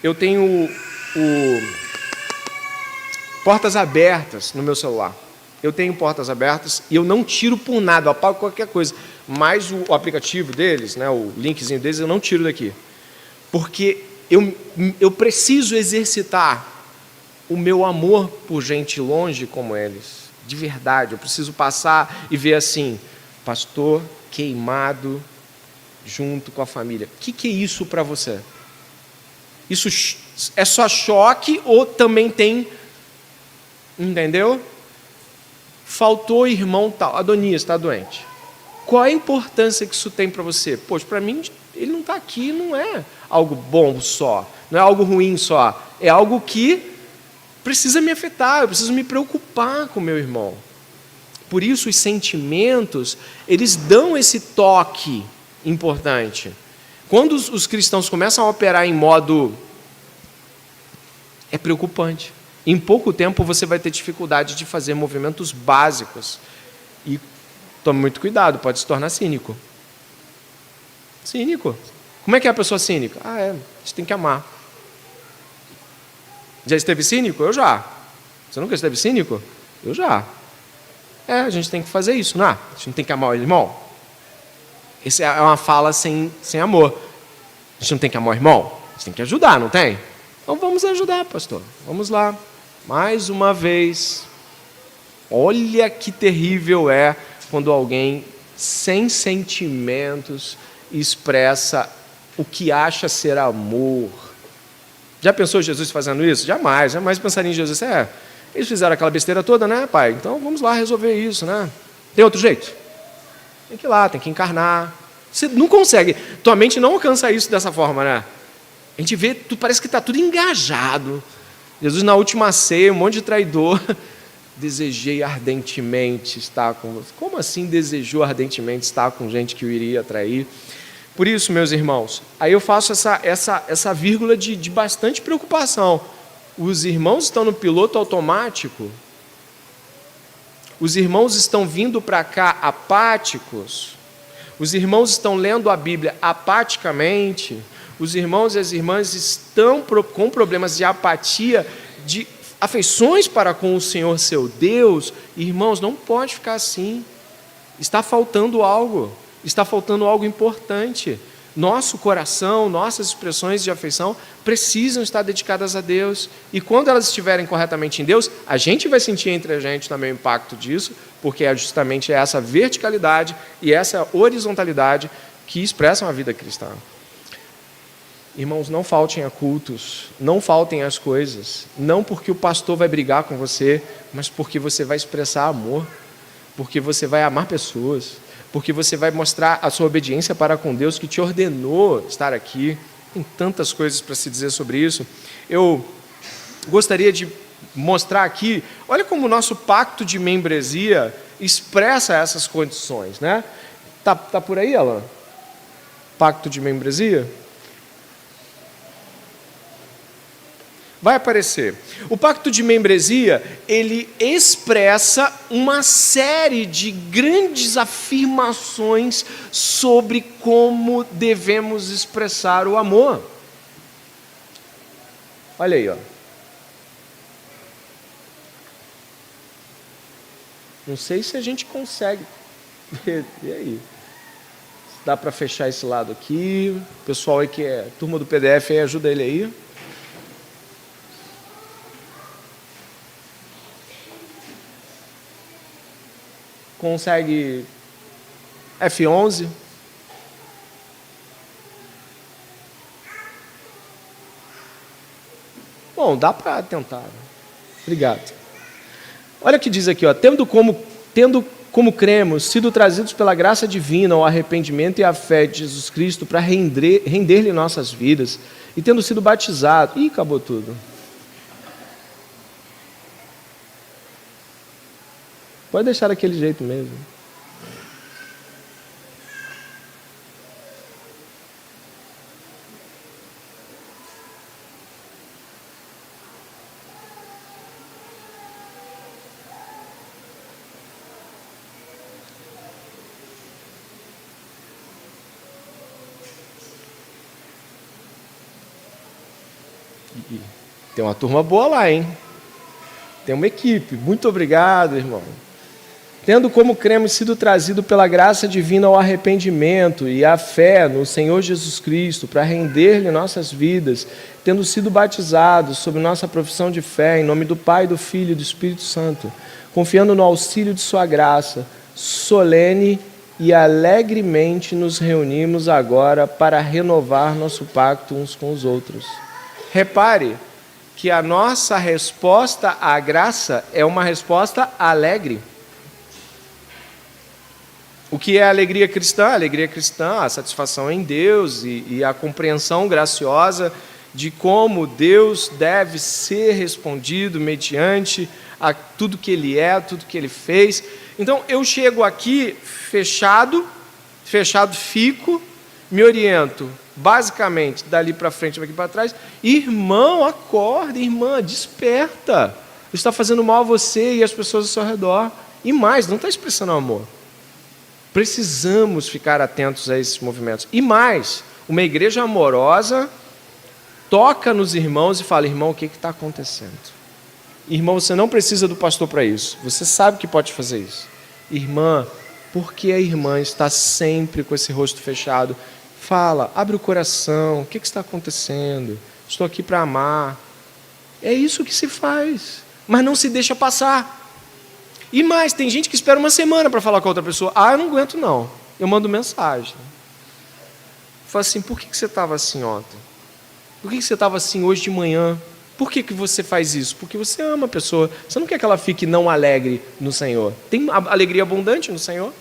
eu tenho portas abertas no meu celular. Eu tenho portas abertas e eu não tiro por nada, eu apago qualquer coisa. Mas o aplicativo deles, né, o linkzinho deles, eu não tiro daqui. Porque eu preciso exercitar o meu amor por gente longe como eles. De verdade, eu preciso passar e ver assim, pastor queimado junto com a família. O que é isso para você? Isso é só choque ou também tem... Entendeu? Faltou irmão tal, Adonias está doente. Qual é a importância que isso tem para você? Poxa, para mim, ele não está aqui, não é algo bom só, não é algo ruim só, é algo que precisa me afetar, eu preciso me preocupar com o meu irmão. Por isso, os sentimentos, eles dão esse toque importante. Quando os cristãos começam a operar em modo... É preocupante. Em pouco tempo você vai ter dificuldade de fazer movimentos básicos. E tome muito cuidado, pode se tornar cínico. Cínico. Como é que é a pessoa cínica? A gente tem que amar. Já esteve cínico? Eu já. Você nunca esteve cínico? Eu já. A gente tem que fazer isso, não é? A gente tem que amar o irmão. Essa é uma fala sem amor. A gente não tem que amar o irmão? A gente tem que ajudar, não tem? Então vamos ajudar, pastor. Vamos lá. Mais uma vez, olha que terrível é quando alguém sem sentimentos expressa o que acha ser amor. Já pensou Jesus fazendo isso? Jamais pensaria em Jesus. Eles fizeram aquela besteira toda, né, pai? Então vamos lá resolver isso, né? Tem outro jeito? Tem que ir lá, tem que encarnar. Você não consegue, tua mente não alcança isso dessa forma, né? A gente vê, parece que está tudo engajado. Jesus, na última ceia, um monte de traidor. Desejei ardentemente estar com você. Como assim desejou ardentemente estar com gente que o iria trair? Por isso, meus irmãos, aí eu faço essa vírgula de bastante preocupação. Os irmãos estão no piloto automático. Os irmãos estão vindo para cá apáticos. Os irmãos estão lendo a Bíblia apaticamente. Os irmãos e as irmãs estão com problemas de apatia, de afeições para com o Senhor, seu Deus. Irmãos, não pode ficar assim. Está faltando algo importante. Nosso coração, nossas expressões de afeição precisam estar dedicadas a Deus. E quando elas estiverem corretamente em Deus, a gente vai sentir entre a gente também o impacto disso, porque é justamente essa verticalidade e essa horizontalidade que expressam a vida cristã. Irmãos, não faltem a cultos, não faltem às coisas, não porque o pastor vai brigar com você, mas porque você vai expressar amor, porque você vai amar pessoas, porque você vai mostrar a sua obediência para com Deus que te ordenou estar aqui. Tem tantas coisas para se dizer sobre isso. Eu gostaria de mostrar aqui, olha como o nosso pacto de membresia expressa essas condições, né? Tá por aí, Alan? Pacto de membresia? Vai aparecer. O pacto de membresia, ele expressa uma série de grandes afirmações sobre como devemos expressar o amor. Olha aí, ó. Não sei se a gente consegue. E aí? Dá para fechar esse lado aqui. O pessoal aí que é turma do PDF, aí, ajuda ele aí. Consegue F11? Bom, dá para tentar. Obrigado. Olha o que diz aqui, ó, tendo como cremos, sido trazidos pela graça divina ao arrependimento e à fé de Jesus Cristo para render-lhe nossas vidas, e tendo sido batizados... Ih, acabou tudo. Pode deixar daquele jeito mesmo. Tem uma turma boa lá, hein? Tem uma equipe. Muito obrigado, irmão. Tendo como cremos sido trazido pela graça divina ao arrependimento e à fé no Senhor Jesus Cristo, para render-lhe nossas vidas, tendo sido batizados sob nossa profissão de fé, em nome do Pai, do Filho e do Espírito Santo, confiando no auxílio de sua graça, solene e alegremente nos reunimos agora para renovar nosso pacto uns com os outros. Repare que a nossa resposta à graça é uma resposta alegre. O que é a alegria cristã? A alegria cristã, a satisfação em Deus e a compreensão graciosa de como Deus deve ser respondido mediante a tudo que Ele é, tudo que Ele fez. Então, eu chego aqui fechado fico, me oriento, basicamente, dali para frente, daqui para trás. Irmão, acorda, irmã, desperta. Está fazendo mal a você e às pessoas ao seu redor. E mais, não está expressando amor. Precisamos ficar atentos a esses movimentos. E mais, uma igreja amorosa toca nos irmãos e fala, irmão, o que está acontecendo? Irmão, você não precisa do pastor para isso. Você sabe que pode fazer isso. Irmã, por que a irmã está sempre com esse rosto fechado? Fala, abre o coração, o que está acontecendo? Estou aqui para amar. É isso que se faz, mas não se deixa passar. E mais, tem gente que espera uma semana para falar com a outra pessoa. Ah, eu não aguento não. Eu mando mensagem. Fala assim, por que você estava assim ontem? Por que você estava assim hoje de manhã? Por que você faz isso? Porque você ama a pessoa. Você não quer que ela fique não alegre no Senhor. Tem alegria abundante no Senhor.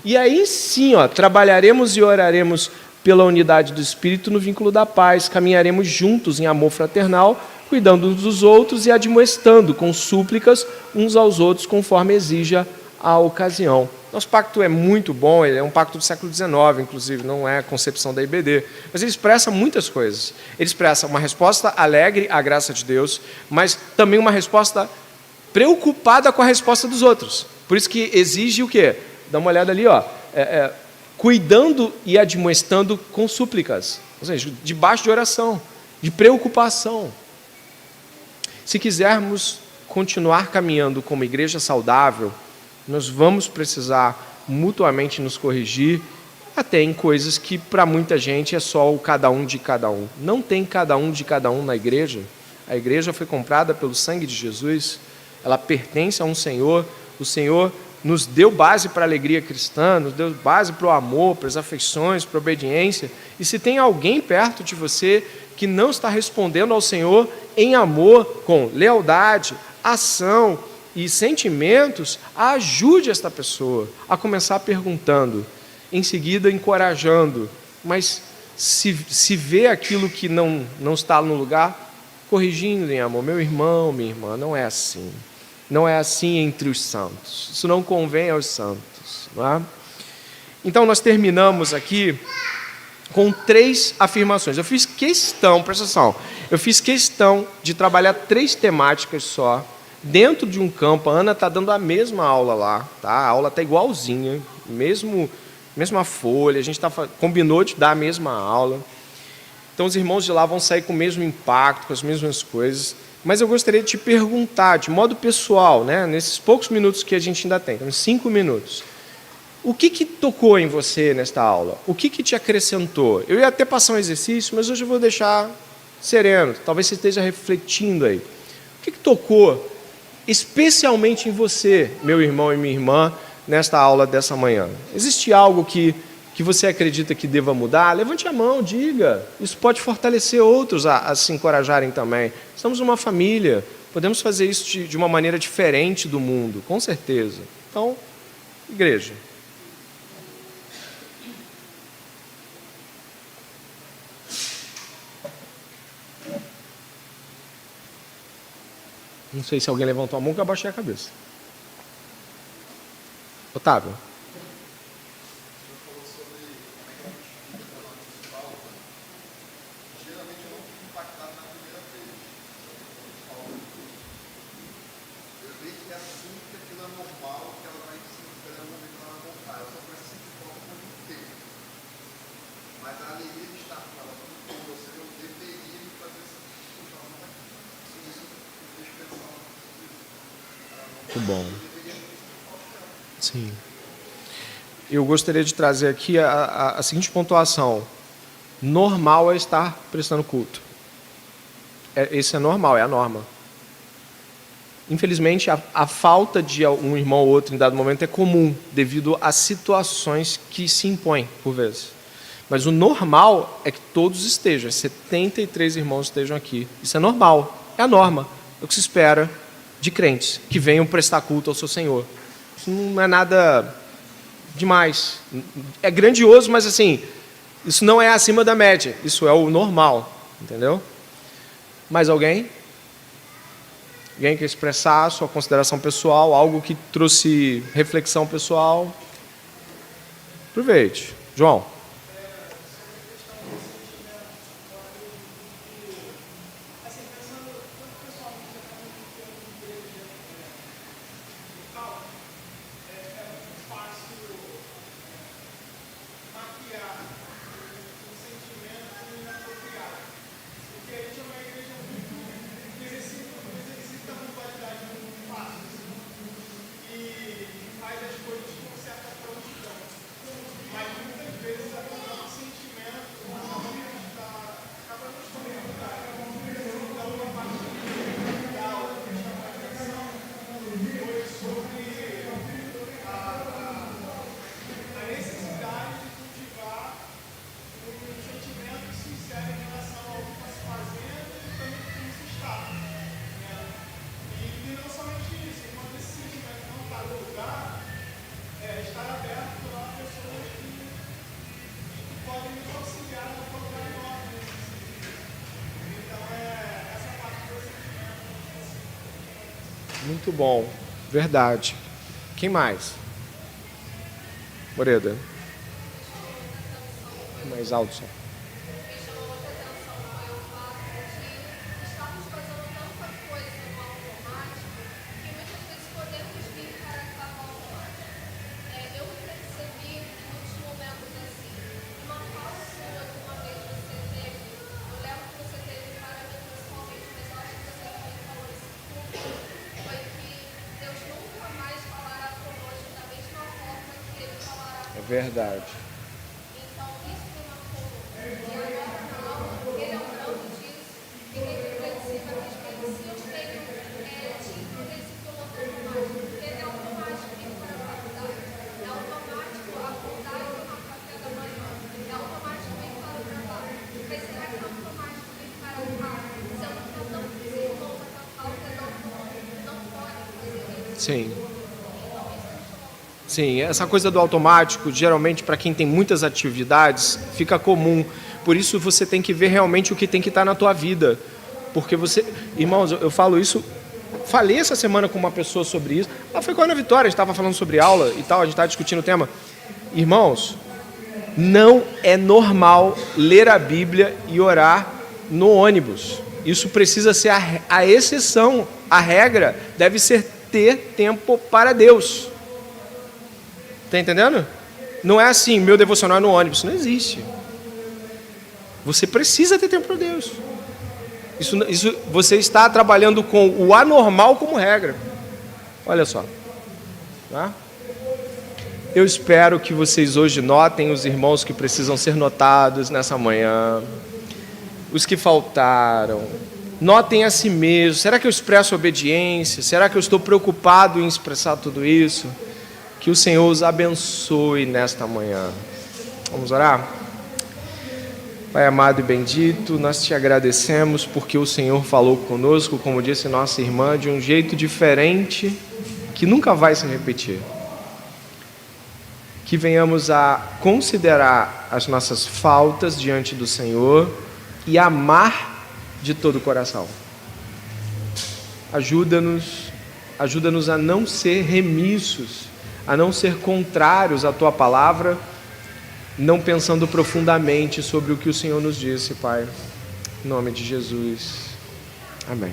E aí sim, ó, trabalharemos e oraremos pela unidade do Espírito no vínculo da paz. Caminharemos juntos em amor fraternal, cuidando uns dos outros e admoestando com súplicas uns aos outros, conforme exija a ocasião. Nosso pacto é muito bom, ele é um pacto do século XIX, inclusive, não é a concepção da IBD, mas ele expressa muitas coisas. Ele expressa uma resposta alegre à graça de Deus, mas também uma resposta preocupada com a resposta dos outros. Por isso que exige o quê? Dá uma olhada ali, ó, cuidando e admoestando com súplicas, ou seja, debaixo de oração, de preocupação. Se quisermos continuar caminhando como igreja saudável, nós vamos precisar mutuamente nos corrigir, até em coisas que para muita gente é só o cada um de cada um. Não tem cada um de cada um na igreja. A igreja foi comprada pelo sangue de Jesus, ela pertence a um Senhor, o Senhor nos deu base para a alegria cristã, nos deu base para o amor, para as afeições, para a obediência. E se tem alguém perto de você que não está respondendo ao Senhor em amor, com lealdade, ação e sentimentos, ajude esta pessoa a começar perguntando, em seguida encorajando, mas se vê aquilo que não está no lugar, corrigindo em amor. Meu irmão, minha irmã, não é assim. Não é assim entre os santos. Isso não convém aos santos. Não é? Então, nós terminamos aqui com 3 afirmações. Eu fiz questão, presta atenção, eu fiz questão de trabalhar 3 temáticas só, dentro de um campo. A Ana está dando a mesma aula lá, tá? A aula está igualzinha, mesma folha, a gente combinou de dar a mesma aula. Então, os irmãos de lá vão sair com o mesmo impacto, com as mesmas coisas. Mas eu gostaria de te perguntar, de modo pessoal, né, nesses poucos minutos que a gente ainda tem, uns 5 minutos, o que tocou em você nesta aula? O que te acrescentou? Eu ia até passar um exercício, mas hoje eu vou deixar sereno, talvez você esteja refletindo aí. O que tocou especialmente em você, meu irmão e minha irmã, nesta aula dessa manhã? Existe algo que você acredita que deva mudar? Levante a mão, diga. Isso pode fortalecer outros a se encorajarem também. Estamos numa família, podemos fazer isso de uma maneira diferente do mundo, com certeza. Então, igreja. Não sei se alguém levantou a mão, que eu abaixei a cabeça. Otávio. Muito bom. Sim. Eu gostaria de trazer aqui a seguinte pontuação. Normal é estar prestando culto. Esse é normal, é a norma. Infelizmente, a falta de um irmão ou outro em dado momento é comum, devido a situações que se impõem, por vezes. Mas o normal é que todos estejam, 73 irmãos estejam aqui. Isso é normal, é a norma, é o que se espera de crentes que venham prestar culto ao seu Senhor. Isso não é nada demais. É grandioso, mas assim, isso não é acima da média. Isso é o normal, entendeu? Mais alguém? Alguém quer expressar a sua consideração pessoal, algo que trouxe reflexão pessoal? Aproveite. João. Muito bom, verdade. Quem mais? Moreda. Mais alto só. É verdade. Sim. Sim, essa coisa do automático, geralmente para quem tem muitas atividades, fica comum. Por isso você tem que ver realmente o que tem que estar na tua vida. Porque você... Irmãos, eu falo isso... Falei essa semana com uma pessoa sobre isso. Ela foi com a Ana Vitória, a gente estava falando sobre aula e tal, a gente estava discutindo o tema. Irmãos, não é normal ler a Bíblia e orar no ônibus. Isso precisa ser a exceção. A regra deve ser ter tempo para Deus. Está entendendo? Não é assim, meu devocional é no ônibus. Isso não existe. Você precisa ter tempo para Deus. Isso você está trabalhando com o anormal como regra. Olha só. Tá? Eu espero que vocês hoje notem os irmãos que precisam ser notados nessa manhã. Os que faltaram. Notem a si mesmo. Será que eu expresso obediência? Será que eu estou preocupado em expressar tudo isso? Que o Senhor os abençoe nesta manhã. Vamos orar? Pai amado e bendito, nós te agradecemos porque o Senhor falou conosco, como disse nossa irmã, de um jeito diferente que nunca vai se repetir. Que venhamos a considerar as nossas faltas diante do Senhor e amar de todo o coração. Ajuda-nos a não ser remissos, a não ser contrários à Tua palavra, não pensando profundamente sobre o que o Senhor nos disse, Pai. Em nome de Jesus. Amém.